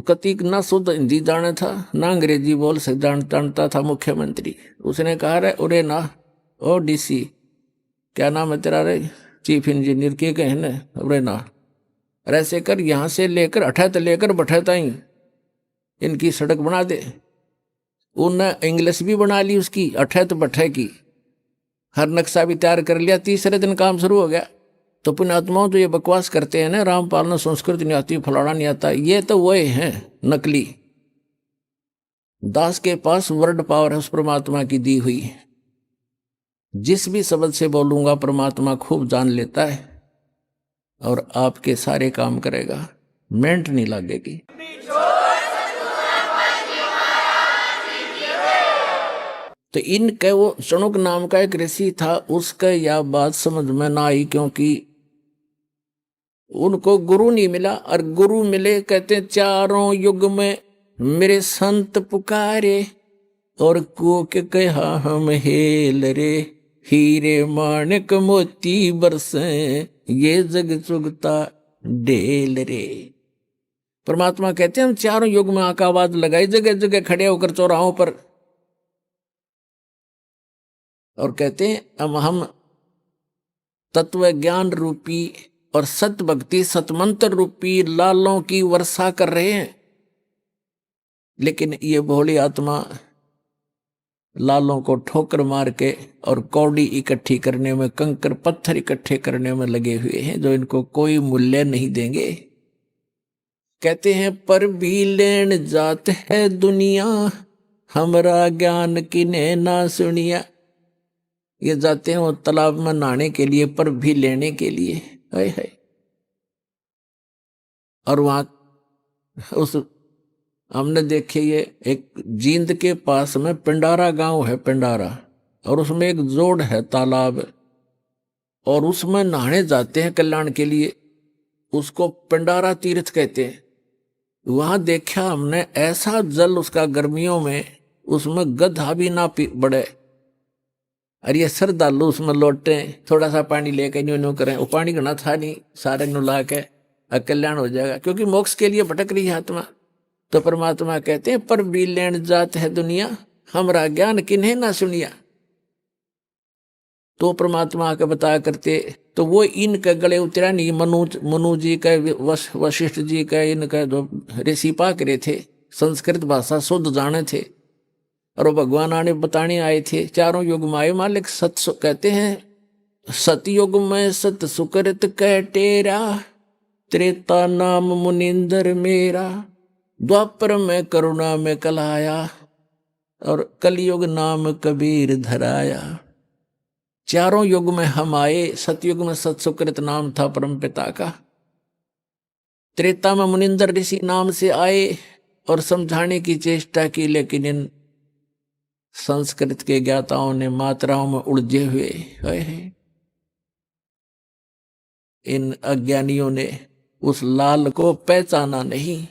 कतीक ना शुद्ध हिंदी जाना था, ना अंग्रेजी बोल सक जानता था मुख्यमंत्री। उसने कहा रे उरे ना, ओ डीसी, क्या नाम है तेरा रे? चीफ इंजीनियर के कहने, उरे ना, ऐसे कर यहां से लेकर अठैत लेकर बठैत आई इनकी सड़क बना दे। उन्हें इंग्लिश भी बना ली उसकी, अठैत बठै की, हर नक्शा भी तैयार कर लिया। तीसरे दिन काम शुरू हो गया। तो पुण्यात्माओं तो ये बकवास करते हैं ना, रामपाल ने संस्कृत नहीं आती, फलाना नहीं आता, ये तो वही हैं नकली। दास के पास वर्ड पावर है उस परमात्मा की दी हुई। जिस भी शब्द से बोलूंगा परमात्मा खूब जान लेता है और आपके सारे काम करेगा, मेंट नहीं लगेगी। तो इनके वो चुनुक नाम का एक ऋषि था, उसका यह बात समझ में ना आई, क्योंकि उनको गुरु नहीं मिला। और गुरु मिले, कहते चारों युग में मेरे संत पुकारे, और को के कहा हम हेल रे, हीरे माणिक मोती बरसे, ये जग चुगता ढेल रे। परमात्मा कहते हैं हम चारों युग में आका आवाज लगाई, जगह जगह खड़े होकर चौराहों पर, और कहते हैं हम तत्व ज्ञान रूपी और सत भक्ति सतमंत्र रूपी लालों की वर्षा कर रहे हैं। लेकिन ये भोली आत्मा लालों को ठोकर मार के और कौड़ी इकट्ठी करने में, कंकर पत्थर इकट्ठे करने में लगे हुए हैं, जो इनको कोई मूल्य नहीं देंगे। कहते हैं पर भी लेन जात है दुनिया, हमरा ज्ञान किने ना सुनिया। ये जाते हैं वो तालाब में नहाने के लिए, पर भी लेने के लिए, है। और वहां उस हमने देखे, ये एक जींद के पास में पिंडारा गांव है, पिंडारा, और उसमें एक जोड़ है, तालाब, और उसमें नहाने जाते हैं कल्याण के लिए। उसको पिंडारा तीर्थ कहते हैं। वहां देखा हमने ऐसा जल उसका गर्मियों में, उसमें गधा भी ना बढ़े। अरे ये श्रद्धालु उसमें लौटे, थोड़ा सा पानी लेके न्यू करें, वो पानी घना था नहीं, सारे नु ला के कल्याण हो जाएगा, क्योंकि मोक्ष के लिए भटक रही है आत्मा। तो परमात्मा कहते हैं पर भी लेन जात है दुनिया, हमरा ज्ञान किन्हें ना सुनिया। तो परमात्मा के बताया करते, तो वो इनके गले उतरा नहीं। मनु जी का, वशिष्ठ जी का, इनका जो ऋषि पाक रहे थे, संस्कृत भाषा शुद्ध जाने थे, और वो भगवान आने बताने आए थे। चारों युग में आए मालिक। कहते हैं सतयुग में सत सुकृत कह टेरा, त्रेता नाम मुनिंदर मेरा, द्वापर में करुणा में कलाया, और कलयुग नाम कबीर धराया। चारों युग में हम आए। सतयुग में सत सुकृत नाम था परम पिता का, त्रेता में मुनिंदर ऋषि नाम से आए और समझाने की चेष्टा की, लेकिन इन संस्कृत के ज्ञाताओं ने मात्राओं में उलझे हुए हैं, इन अज्ञानियों ने उस लाल को पहचाना नहीं।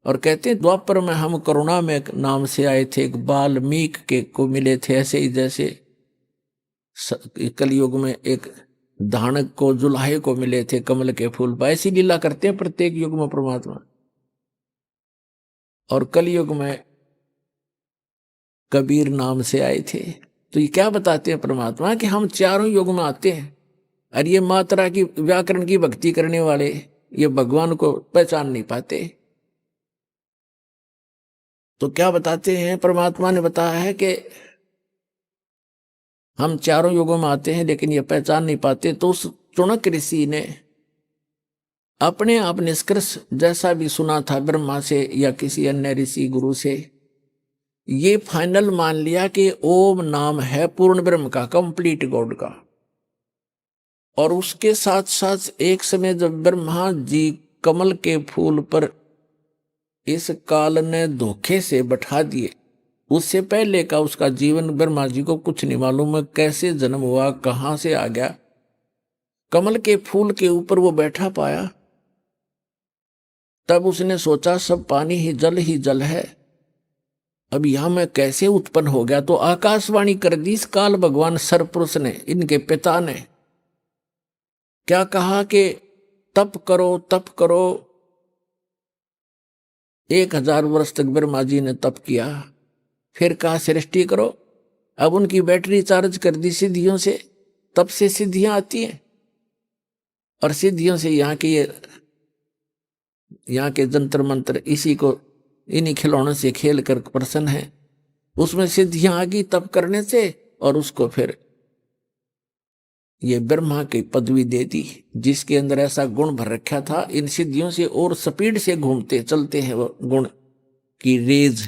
और कहते हैं द्वापर में हम करुणा में नाम से आए थे, एक बाल्मीक के को मिले थे, ऐसे ही जैसे कलयुग में एक धानक को जुलाहे को मिले थे कमल के फूल। ऐसी लीला करते हैं प्रत्येक युग में परमात्मा। और कलयुग में कबीर नाम से आए थे। तो ये क्या बताते हैं परमात्मा कि हम चारों युग में आते हैं, और ये मात्रा की व्याकरण की भक्ति करने वाले ये भगवान को पहचान नहीं पाते। तो क्या बताते हैं, परमात्मा ने बताया है कि हम चारों युगों में आते हैं लेकिन ये पहचान नहीं पाते। तो उस चुनक ऋषि ने अपने आप निष्कर्ष जैसा भी सुना था ब्रह्मा से या किसी अन्य ऋषि गुरु से, ये फाइनल मान लिया कि ओम नाम है पूर्ण ब्रह्म का, कंप्लीट गॉड का। और उसके साथ साथ एक समय जब ब्रह्मा जी कमल के फूल पर इस काल ने धोखे से बैठा दिए, उससे पहले का उसका जीवन ब्रह्मा जी को कुछ नहीं मालूम है, कैसे जन्म हुआ, कहां से आ गया। कमल के फूल के ऊपर वो बैठा पाया, तब उसने सोचा सब पानी ही जल है, अब यहां मैं कैसे उत्पन्न हो गया। तो आकाशवाणी कर दी इस काल भगवान सरपुरुष ने, इनके पिता ने क्या कहा कि तप करो तप करो। 1000 वर्ष तक ब्रह्मा जी ने तप किया, फिर कहा सृष्टि करो। अब उनकी बैटरी चार्ज कर दी सिद्धियों से, तब से सिद्धियां आती हैं, और सिद्धियों से यहाँ के जंतर मंत्र इसी को इन्हीं खिलौनों से खेल कर प्रसन्न है। उसमें सिद्धियां आ गई तप करने से, और उसको फिर ये ब्रह्मा की पदवी दे दी, जिसके अंदर ऐसा गुण भर रखा था। इन सिद्धियों से और स्पीड से घूमते चलते हैं वो गुण की रेज,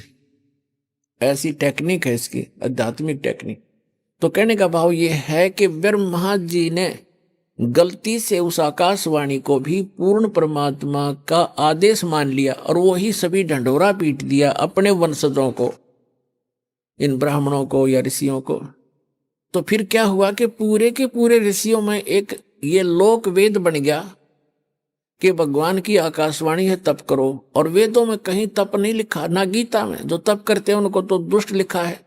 ऐसी टेक्निक है इसकी, आध्यात्मिक टेक्निक। तो कहने का भाव ये है कि ब्रह्मा जी ने गलती से उस आकाशवाणी को भी पूर्ण परमात्मा का आदेश मान लिया, और वो ही सभी ढंढोरा पीट दिया अपने वंशजों को, इन ब्राह्मणों को या ऋषियों को। तो फिर क्या हुआ कि पूरे के पूरे ऋषियों में एक ये लोक वेद बन गया कि भगवान की आकाशवाणी है तप करो। और वेदों में कहीं तप नहीं लिखा, ना गीता में। जो तप करते हैं उनको तो दुष्ट लिखा है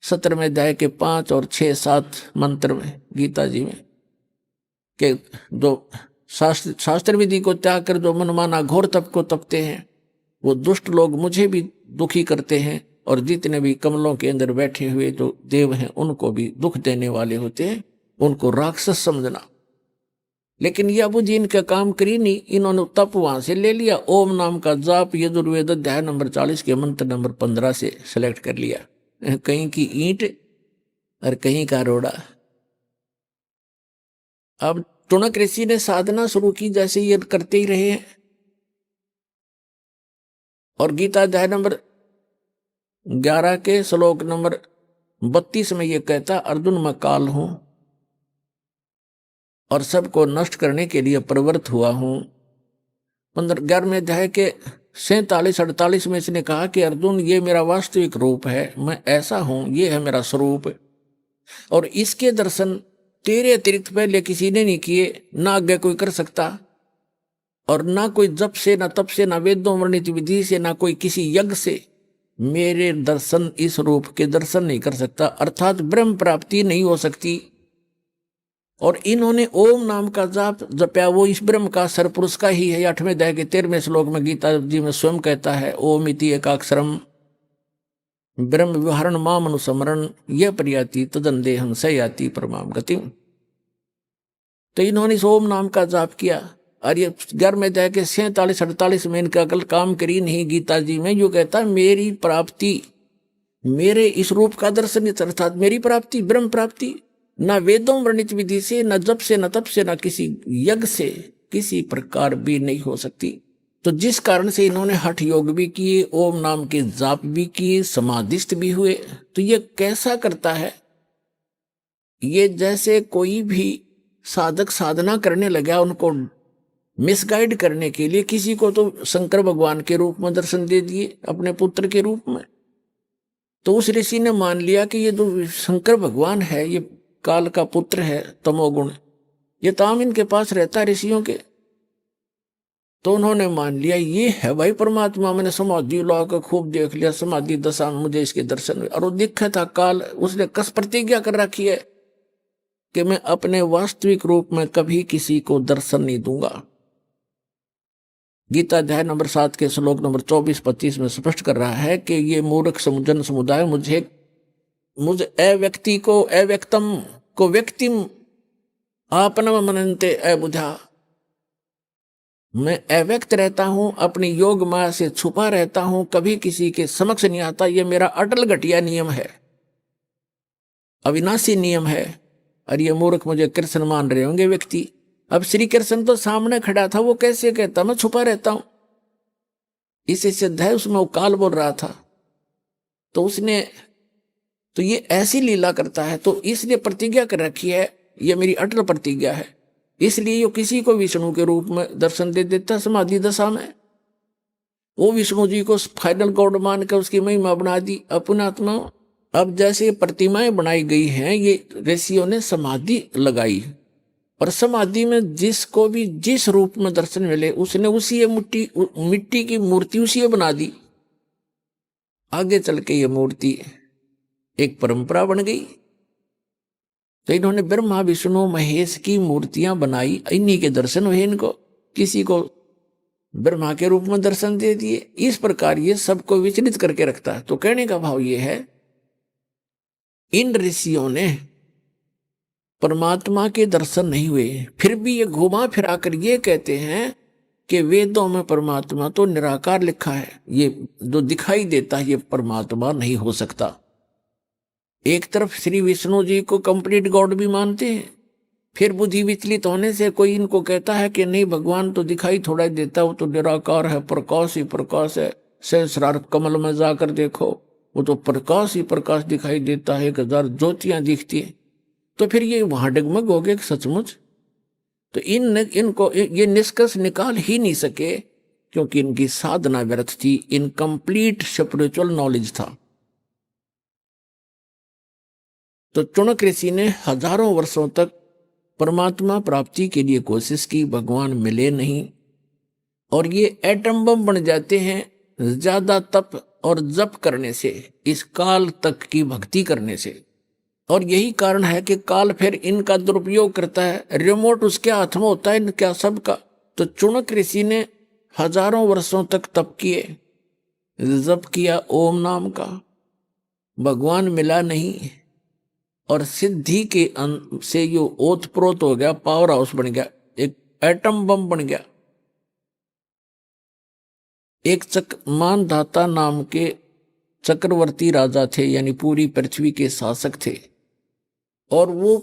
17वें अध्याय के 5 और 6, 7 मंत्र में गीता जी में, कि जो शास्त्र विधि को त्याग कर जो मनमाना घोर तप को तपते हैं, वो दुष्ट लोग मुझे भी दुखी करते हैं, और जितने भी कमलों के अंदर बैठे हुए जो देव हैं उनको भी दुख देने वाले होते हैं, उनको राक्षस समझना। लेकिन यह जी इनका काम करी नहीं, इन्होंने तप वहां से ले लिया, ओम नाम का जाप यजुर्वेद अध्याय नंबर 40 के मंत्र नंबर 15 से सेलेक्ट कर लिया। कहीं की ईंट और कहीं का रोड़ा। अब टुनक ऋषि ने साधना शुरू की, जैसे ये करते ही रहे हैं। और गीता अध्याय नंबर 11 के श्लोक नंबर 32 में ये कहता, अर्जुन मैं काल हूं और सबको नष्ट करने के लिए प्रवृत्त हुआ हूं। 11वें अध्याय के 47-48 में इसने कहा कि अर्जुन ये मेरा वास्तविक रूप है, मैं ऐसा हूं, ये है मेरा स्वरूप, और इसके दर्शन तेरे अतिरिक्त पहले किसी ने नहीं किए, ना आगे कोई कर सकता, और ना कोई जप से, ना तप से, ना वेदों वर्णित विधि से, ना कोई किसी यज्ञ से मेरे दर्शन, इस रूप के दर्शन नहीं कर सकता, अर्थात ब्रह्म प्राप्ति नहीं हो सकती। और इन्होंने ओम नाम का जाप जपया, वो इस ब्रह्म का सरपुरुष का ही है। 8वें अध्याय के 13वें श्लोक में गीता जी में स्वयं कहता है, ओम इति एकाक्षरम ब्रह्म विहरण माम अनुस्मरण यह प्रयाति तदंदेहं स याति परमाम गतिम। तो इन्होंने इस ओम नाम का जाप किया, और ये 11वें अध्याय के 47-48 में इनका कल काम करी नहीं गीता जी में। जो कहता मेरी प्राप्ति, मेरे इस रूप का दर्शन, अर्थात मेरी प्राप्ति, ब्रह्म प्राप्ति, ना वेदों वर्णित विधि से, न जप से, न तप से, न किसी यज्ञ से किसी प्रकार भी नहीं हो सकती। तो जिस कारण से इन्होंने हठ योग भी किए, ओम नाम के जाप भी किए, समाधिस्थ भी हुए। तो ये कैसा करता है, ये जैसे कोई भी साधक साधना करने लगा, उनको मिसगाइड करने के लिए किसी को तो शंकर भगवान के रूप में दर्शन दे दिए, अपने पुत्र के रूप में, तो उस ऋषि ने मान लिया कि ये जो शंकर भगवान है ये काल का पुत्र है, तमोगुण, ये ताम इनके पास रहता है ऋषियों के। तो उन्होंने मान लिया ये है भाई परमात्मा। मैंने समाधि ला कर खूब देख लिया, समाधि दशा में मुझे इसके दर्शन हुए। और वो दिखा था काल, उसने कस प्रतिज्ञा कर रखी है कि मैं अपने वास्तविक रूप में कभी किसी को दर्शन नहीं दूंगा। गीता अध्याय नंबर 7 के श्लोक नंबर 24-25 में स्पष्ट कर रहा है कि ये मूर्ख जन समुदाय मुझ अव्यक्ति को, अव्यक्तम को व्यक्तिम आपनम मनन्ते अबुधा। मैं अव्यक्त रहता हूं, अपनी योग माया से छुपा रहता हूं, कभी किसी के समक्ष नहीं आता। ये मेरा अटल घटिया नियम है, अविनाशी नियम है। और ये मूर्ख मुझे कृष्ण मान रहे होंगे व्यक्ति। अब श्री कृष्ण तो सामने खड़ा था, वो कैसे कहता मैं छुपा रहता हूं। इसे सिद्ध है उसमें वो काल बोल रहा था। तो उसने तो ये ऐसी लीला करता है, तो इसलिए प्रतिज्ञा कर रखी है, ये मेरी अटल प्रतिज्ञा है। इसलिए ये किसी को विष्णु के रूप में दर्शन दे देता समाधि दशा में। वो विष्णु जी को फाइनल गॉड मान कर उसकी महिमा बना दी अपना आत्मा। अब जैसे प्रतिमाएं बनाई गई हैं, ये ऋषियों ने समाधि लगाई, और समाधि में जिसको भी जिस रूप में दर्शन मिले उसने उसी मिट्टी की मूर्ति उसी बना दी। आगे चल के ये मूर्ति एक परंपरा बन गई। तो इन्होंने ब्रह्मा विष्णु महेश की मूर्तियां बनाई, इन्हीं के दर्शन हुए इनको। किसी को ब्रह्मा के रूप में दर्शन दे दिए। इस प्रकार ये सबको विचलित करके रखता है। तो कहने का भाव ये है, इन ऋषियों ने परमात्मा के दर्शन नहीं हुए, फिर भी ये घुमा फिरा कर ये कहते हैं कि वेदों में परमात्मा तो निराकार लिखा है, ये जो दिखाई देता है ये परमात्मा नहीं हो सकता। एक तरफ श्री विष्णु जी को कंप्लीट गॉड भी मानते हैं, फिर बुद्धि विचलित होने से कोई इनको कहता है कि नहीं भगवान तो दिखाई थोड़ा ही देता, वो तो निराकार है, प्रकाश ही प्रकाश है। सहस्रार कमल में जाकर देखो, वो तो प्रकाश ही प्रकाश दिखाई देता है, 1000 ज्योतियां दिखती है। तो फिर ये वहां डगमग हो गए सचमुच। तो इनको ये निष्कर्ष निकाल ही नहीं सके, क्योंकि इनकी साधना व्यर्थ थी, इनकम्प्लीट स्पिरिचुअल नॉलेज था। तो चुनक ऋषि ने हजारों वर्षों तक परमात्मा प्राप्ति के लिए कोशिश की, भगवान मिले नहीं। और ये एटम बम बन जाते हैं ज्यादा तप और जप करने से, इस काल तक की भक्ति करने से। और यही कारण है कि काल फिर इनका दुरुपयोग करता है, रिमोट उसके हाथ में होता है इनका सबका। तो चुनक ऋषि ने हजारों वर्षों तक तप किए, जप किया ओम नाम का, भगवान मिला नहीं। और सिद्धि के से यो ओतप्रोत हो गया, पावर हाउस बन गया, एक एटम बम बन गया। एक मानधाता नाम के चक्रवर्ती राजा थे, यानी पूरी पृथ्वी के शासक थे। और वो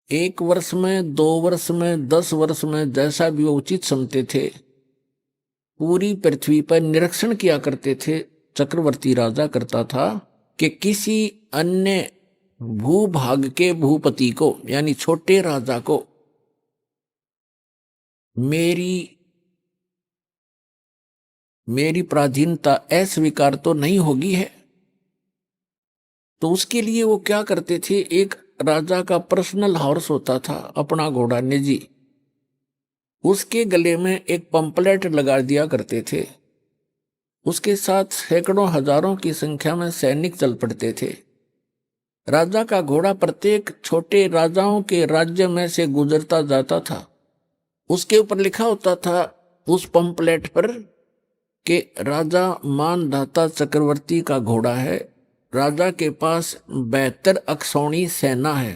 1 वर्ष में, 2 वर्ष में, 10 वर्ष में, जैसा भी वो उचित समझते थे, पूरी पृथ्वी पर निरीक्षण किया करते थे। चक्रवर्ती राजा करता था कि किसी अन्य भूभाग के भूपति को, यानी छोटे राजा को, मेरी पराधीनता अस्वीकार तो नहीं होगी है। तो उसके लिए वो क्या करते थे, एक राजा का पर्सनल हॉर्स होता था, अपना घोड़ा निजी, उसके गले में एक पंपलेट लगा दिया करते थे। उसके साथ सैकड़ों हजारों की संख्या में सैनिक चल पड़ते थे। राजा का घोड़ा प्रत्येक छोटे राजाओं के राज्य में से गुजरता जाता था। उसके ऊपर लिखा होता था उस पंपलेट पर कि राजा मानधाता चक्रवर्ती का घोड़ा है, राजा के पास 72 अक्षौणी सेना है।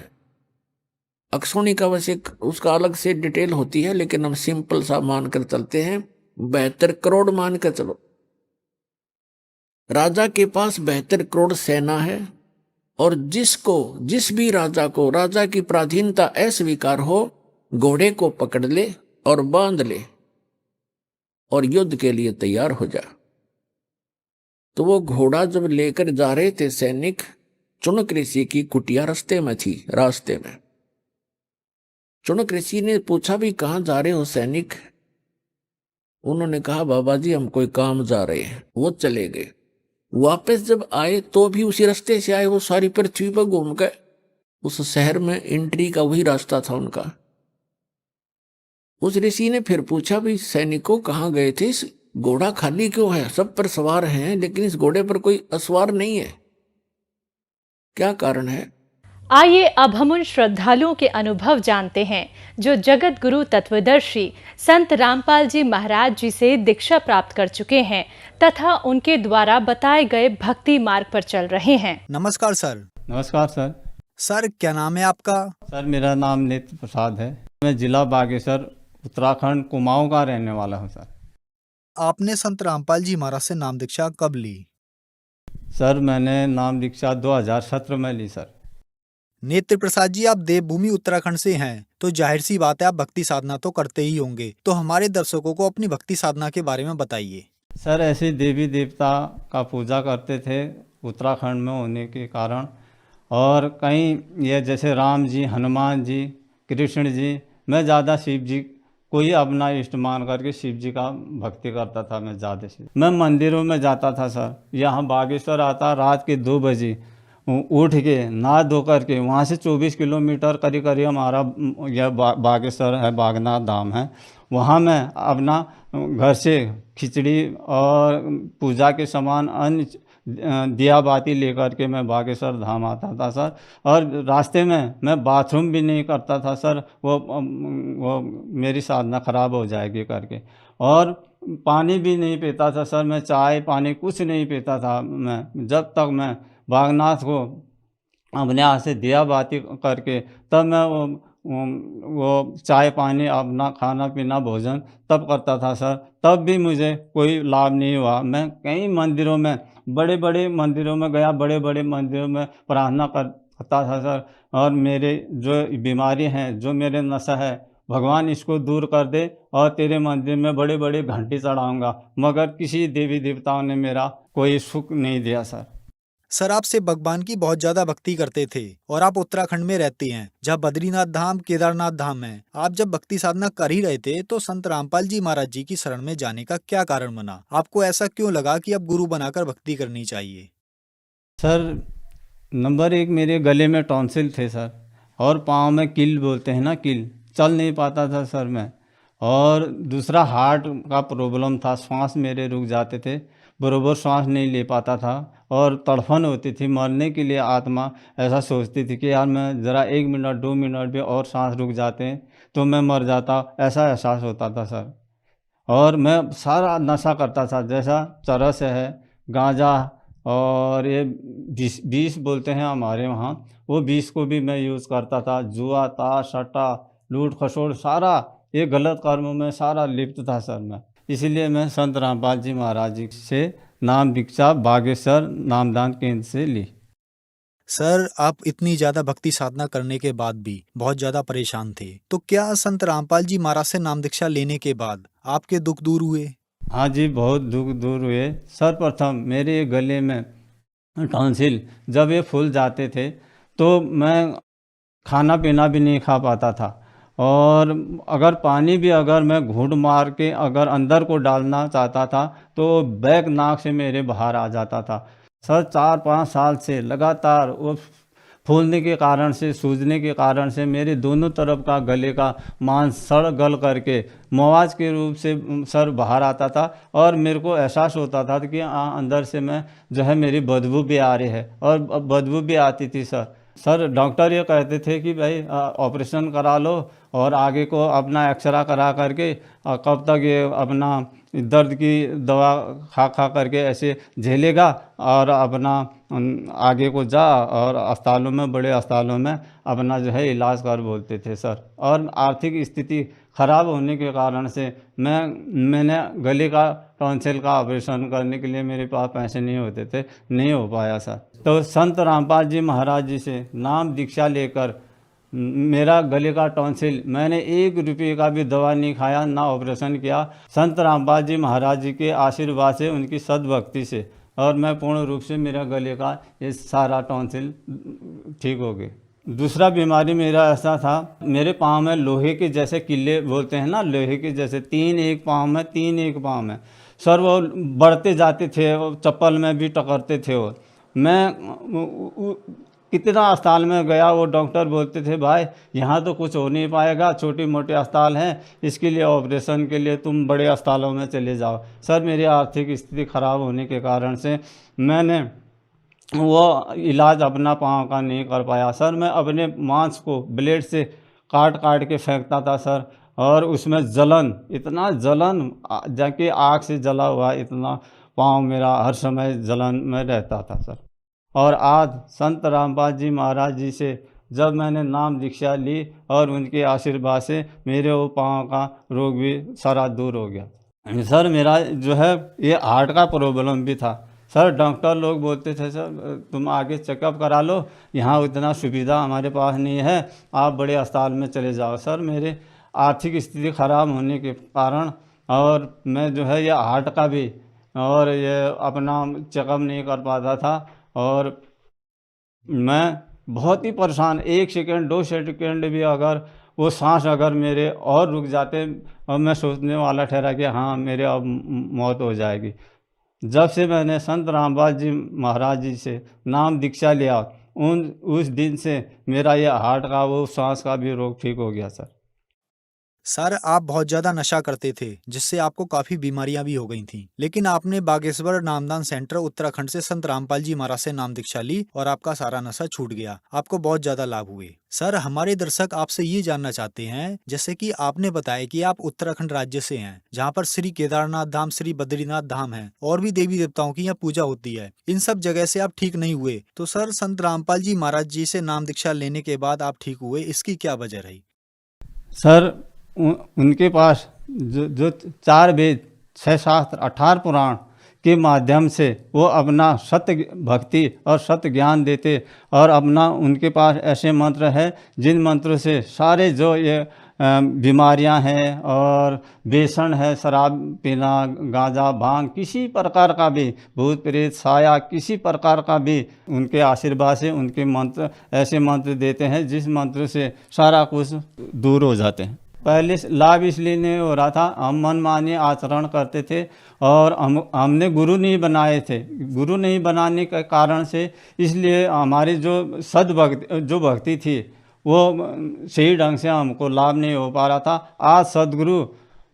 अक्षौणी का वैसे उसका अलग से डिटेल होती है, लेकिन हम सिंपल सा मानकर चलते हैं, 72 करोड़ मानकर चलो। राजा के पास 72 करोड़ सेना है, और जिस भी राजा को राजा की पराधीनता अस्वीकार हो, घोड़े को पकड़ ले और बांध ले और युद्ध के लिए तैयार हो जा। तो वो घोड़ा जब लेकर जा रहे थे सैनिक, चुनक ऋषि की कुटिया रास्ते में थी। रास्ते में चुनक ऋषि ने पूछा भी कहाँ जा रहे हो सैनिक? उन्होंने कहा बाबा जी हम कोई काम जा रहे हैं। वो चले गए। वापस जब आए तो भी उसी रास्ते से आए, वो सारी पृथ्वी पर घूम के उस शहर में एंट्री का वही रास्ता था उनका। उस ऋषि ने फिर पूछा, भी सैनिकों कहाँ गए थे, इस घोड़ा खाली क्यों है, सब पर सवार हैं लेकिन इस घोड़े पर कोई असवार नहीं है, क्या कारण है? आइए अब हम उन श्रद्धालुओं के अनुभव जानते हैं जो जगत गुरु तत्वदर्शी संत रामपाल जी महाराज जी से दीक्षा प्राप्त कर चुके हैं तथा उनके द्वारा बताए गए भक्ति मार्ग पर चल रहे हैं। नमस्कार सर। नमस्कार सर। सर क्या नाम है आपका? सर मेरा नाम नेत्र प्रसाद है। मैं जिला बागेश्वर उत्तराखंड कुमाऊं का रहने वाला हूं सर। आपने संत रामपाल जी महाराज से नाम दीक्षा कब ली? सर मैंने नाम दीक्षा 2017 में ली सर। नेत्र प्रसाद जी, आप देवभूमि उत्तराखंड से हैं तो जाहिर सी बात है आप भक्ति साधना तो करते ही होंगे, तो हमारे दर्शकों को अपनी भक्ति साधना के बारे में बताइए। सर ऐसे देवी देवता का पूजा करते थे उत्तराखंड में होने के कारण, और कहीं ये जैसे राम जी, हनुमान जी, कृष्ण जी, मैं ज़्यादा शिव जी को ही अपना इष्ट मान करके शिव जी का भक्ति करता था। मैं ज़्यादा से मैं मंदिरों में जाता था सर। यहाँ बागेश्वर आता रात के 2 बजे उठ के नहा धो करके, वहाँ से 24 किलोमीटर करीब करीब हमारा यह बागेश्वर है, बागनाथ धाम है। वहाँ मैं अपना घर से खिचड़ी और पूजा के सामान अन्य दिया बाती लेकर के मैं बागेश्वर धाम आता था सर। और रास्ते में मैं बाथरूम भी नहीं करता था सर, वो मेरी साधना खराब हो जाएगी करके। और पानी भी नहीं पीता था सर, मैं चाय पानी कुछ नहीं पीता था मैं, जब तक मैं बागनाथ को अपने हाथ से दिया बाती करके तब मैं वो चाय पानी अपना खाना पीना भोजन तब करता था सर। तब भी मुझे कोई लाभ नहीं हुआ। मैं कई मंदिरों में, बड़े बड़े मंदिरों में गया, बड़े बड़े मंदिरों में प्रार्थना करता था सर। और मेरे जो बीमारी हैं, जो मेरे नशा है, भगवान इसको दूर कर दे और तेरे मंदिर में बड़े बड़े घंटी चढ़ाऊंगा, मगर किसी देवी देवताओं ने मेरा कोई सुख नहीं दिया सर। सर आपसे भगवान की बहुत ज्यादा भक्ति करते थे और आप उत्तराखंड में रहते हैं जहाँ बद्रीनाथ धाम, केदारनाथ धाम है। आप जब भक्ति साधना कर ही रहे थे तो संत रामपाल जी महाराज जी की शरण में जाने का क्या कारण बना? आपको ऐसा क्यों लगा कि अब गुरु बनाकर भक्ति करनी चाहिए? सर नंबर 1 मेरे गले में टॉन्सिल थे सर, और पाँव में किल बोलते हैं ना, किल, चल नहीं पाता था सर मैं। और दूसरा हार्ट का प्रॉब्लम था, सांस मेरे रुक जाते थे, बरोबर सांस नहीं ले पाता था और तड़फन होती थी। मरने के लिए आत्मा ऐसा सोचती थी कि यार मैं ज़रा 1 मिनट 2 मिनट भी और सांस रुक जाते हैं तो मैं मर जाता, ऐसा एहसास होता था सर। और मैं सारा नशा करता था, जैसा चरस है, गांजा, और ये बीस बोलते हैं हमारे वहाँ, वो बीस को भी मैं यूज़ करता था। जुआ, ताश, सट्टा, लूट खसोड़, सारा ये गलत कर्मों में सारा लिप्त था सर मैं। इसीलिए मैं संत रामपाल जी महाराज जी से नाम दीक्षा बागेश्वर नामदान केंद्र से ली। सर आप इतनी ज्यादा भक्ति साधना करने के बाद भी बहुत ज्यादा परेशान थे, तो क्या संत रामपाल जी महाराज से नाम दीक्षा लेने के बाद आपके दुख दूर हुए? हाँ जी, बहुत दुख दूर हुए। सर्वप्रथम मेरे गले में टॉन्सिल जब ये फूल जाते थे तो मैं खाना पीना भी नहीं खा पाता था, और अगर पानी भी अगर मैं घूंट मार के अगर अंदर को डालना चाहता था तो बैक नाक से मेरे बाहर आ जाता था सर। 4-5 साल से लगातार वो फूलने के कारण से, सूजने के कारण से मेरे दोनों तरफ का गले का मांस सड़ गल करके मवाज के रूप से सर बाहर आता था, और मेरे को एहसास होता था कि अंदर से मैं जो है मेरी बदबू भी आ रही है, और बदबू भी आती थी सर। डॉक्टर ये कहते थे कि भाई ऑपरेशन करा लो और आगे को अपना एक्सरा करा करके कब तक ये अपना दर्द की दवा खा करके ऐसे झेलेगा, और अपना आगे को जा और अस्पतालों में, बड़े अस्पतालों में अपना जो है इलाज कर बोलते थे सर। और आर्थिक स्थिति ख़राब होने के कारण से मैंने गले का टॉन्सिल का ऑपरेशन करने के लिए मेरे पास पैसे नहीं होते थे, नहीं हो पाया सर। तो संत रामपाल जी महाराज जी से नाम दीक्षा लेकर मेरा गले का टॉन्सिल, मैंने 1 रुपये का भी दवा नहीं खाया, ना ऑपरेशन किया। संत रामपाल जी महाराज जी के आशीर्वाद से, उनकी सद्भक्ति से, और मैं पूर्ण रूप से मेरा गले का ये सारा टॉन्सिल ठीक हो गए। दूसरा बीमारी मेरा ऐसा था, मेरे पाँव में लोहे के जैसे किले बोलते हैं ना, लोहे के जैसे 3 एक पाँव में, 3 एक पाँव में सर वो बढ़ते जाते थे, वो चप्पल में भी टकरते थे। वो मैं कितना अस्पताल में गया, वो डॉक्टर बोलते थे भाई यहाँ तो कुछ हो नहीं पाएगा, छोटी मोटे अस्पताल हैं, इसके लिए ऑपरेशन के लिए तुम बड़े अस्पतालों में चले जाओ। सर मेरी आर्थिक स्थिति ख़राब होने के कारण से मैंने वो इलाज अपना पाँव का नहीं कर पाया। सर मैं अपने मांस को ब्लेड से काट काट के फेंकता था सर, और उसमें जलन, इतना जलन जाके आग से जला हुआ, इतना पाँव मेरा हर समय जलन में रहता था सर। और आज संत रामपाल जी महाराज जी से जब मैंने नाम दीक्षा ली और उनके आशीर्वाद से मेरे वो पाँव का रोग भी सारा दूर हो गया। सर मेरा जो है ये हार्ट का प्रॉब्लम भी था। सर डॉक्टर लोग बोलते थे सर तुम आगे चेकअप करा लो, यहाँ उतना सुविधा हमारे पास नहीं है, आप बड़े अस्पताल में चले जाओ। सर मेरे आर्थिक स्थिति ख़राब होने के कारण और मैं जो है ये हार्ट का भी और ये अपना चेकअप नहीं कर पाता था, और मैं बहुत ही परेशान, 1 सेकंड 2 सेकंड भी अगर वो सांस अगर मेरे और रुक जाते और मैं सोचने वाला ठहरा कि हाँ मेरे अब मौत हो जाएगी। जब से मैंने संत रामपाल जी महाराज जी से नाम दीक्षा लिया उस दिन से मेरा ये हार्ट का वो सांस का भी रोग ठीक हो गया सर। सर आप बहुत ज्यादा नशा करते थे जिससे आपको काफी बीमारियां भी हो गई थीं, लेकिन आपने बागेश्वर नामदान सेंटर उत्तराखंड से संत रामपाल जी महाराज से नाम दीक्षा ली और आपका सारा नशा छूट गया, आपको बहुत ज्यादा लाभ हुए। सर हमारे दर्शक आपसे ये जानना चाहते हैं, जैसे कि आपने बताया कि आप उत्तराखंड राज्य से हैं जहाँ पर श्री केदारनाथ धाम, श्री बद्रीनाथ धाम है और भी देवी देवताओं की यहाँ पूजा होती है, इन सब जगह से आप ठीक नहीं हुए, तो सर संत रामपाल जी महाराज जी से नाम दीक्षा लेने के बाद आप ठीक हुए, इसकी क्या वजह रही? सर उनके पास जो 4 वेद 6 शास्त्र 18 पुराण के माध्यम से वो अपना सत्य भक्ति और सत्य ज्ञान देते, और अपना उनके पास ऐसे मंत्र है जिन मंत्रों से सारे जो ये बीमारियां हैं और व्यसन है, शराब पीना, गांजा, भांग, किसी प्रकार का भी भूत प्रेत साया, किसी प्रकार का भी उनके आशीर्वाद से उनके मंत्र ऐसे मंत्र देते हैं जिस मंत्र से सारा कुछ दूर हो जाते हैं। पहले लाभ इसलिए नहीं हो रहा था, हम मनमानी आचरण करते थे और हमने गुरु नहीं बनाए थे। गुरु नहीं बनाने के कारण से इसलिए हमारी जो भक्ति थी वो सही ढंग से हमको लाभ नहीं हो पा रहा था। आज सदगुरु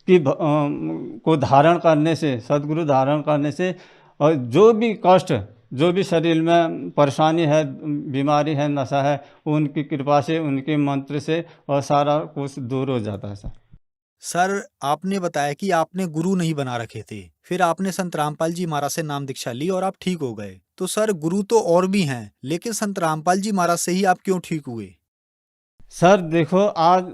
की को धारण करने से, सदगुरु धारण करने से और जो भी कष्ट, जो भी शरीर में परेशानी है, बीमारी है, नशा है, उनकी कृपा से, उनके मंत्र से और सारा कुछ दूर हो जाता है सर आपने बताया कि आपने गुरु नहीं बना रखे थे, फिर आपने संत रामपाल जी महाराज से नाम दीक्षा ली और आप ठीक हो गए, तो सर गुरु तो और भी हैं, लेकिन संत रामपाल जी महाराज से ही आप क्यों ठीक हुए? सर देखो आज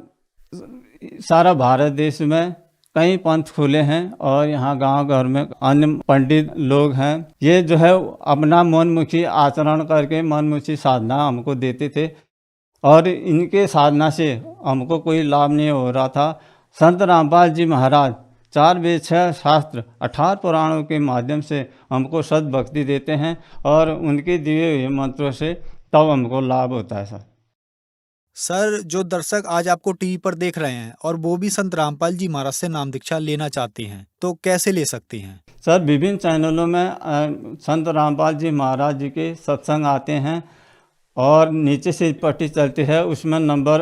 सारा भारत देश में कई पंथ खुले हैं और यहाँ गांव घर में अन्य पंडित लोग हैं, ये जो है अपना मनमुखी आचरण करके मनमुखी साधना हमको देते थे और इनके साधना से हमको कोई लाभ नहीं हो रहा था। संत रामपाल जी महाराज 4 वेद 6 शास्त्र 18 पुराणों के माध्यम से हमको सद्भक्ति देते हैं और उनके दिए हुए मंत्रों से तब हमको लाभ होता है सर जो दर्शक आज आपको टीवी पर देख रहे हैं और वो भी संत रामपाल जी महाराज से नाम दीक्षा लेना चाहते हैं तो कैसे ले सकते हैं? सर विभिन्न चैनलों में संत रामपाल जी महाराज जी के सत्संग आते हैं और नीचे से पट्टी चलती है, उसमें नंबर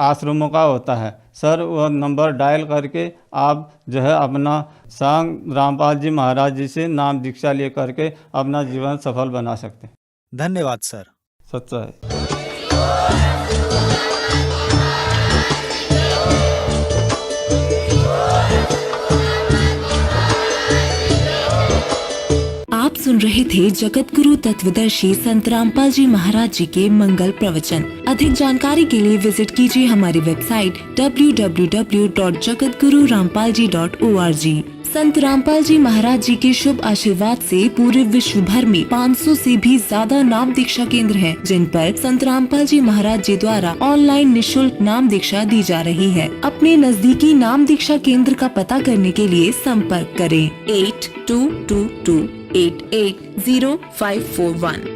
आश्रमों का होता है। सर वो नंबर डायल करके आप जो है अपना संत रामपाल जी महाराज जी से नाम दीक्षा ले करके अपना जीवन सफल बना सकते हैं। धन्यवाद सर। सच्चा है। आप सुन रहे थे जगत गुरु तत्वदर्शी संत रामपाल जी महाराज जी के मंगल प्रवचन। अधिक जानकारी के लिए विजिट कीजिए हमारी वेबसाइट www.jagatgururampalji.org। संत रामपाल जी महाराज जी के शुभ आशीर्वाद से पूरे विश्व भर में 500 से भी ज्यादा नाम दीक्षा केंद्र हैं, जिन पर संत रामपाल जी महाराज जी द्वारा ऑनलाइन निशुल्क नाम दीक्षा दी जा रही है। अपने नजदीकी नाम दीक्षा केंद्र का पता करने के लिए संपर्क करें 8222880541।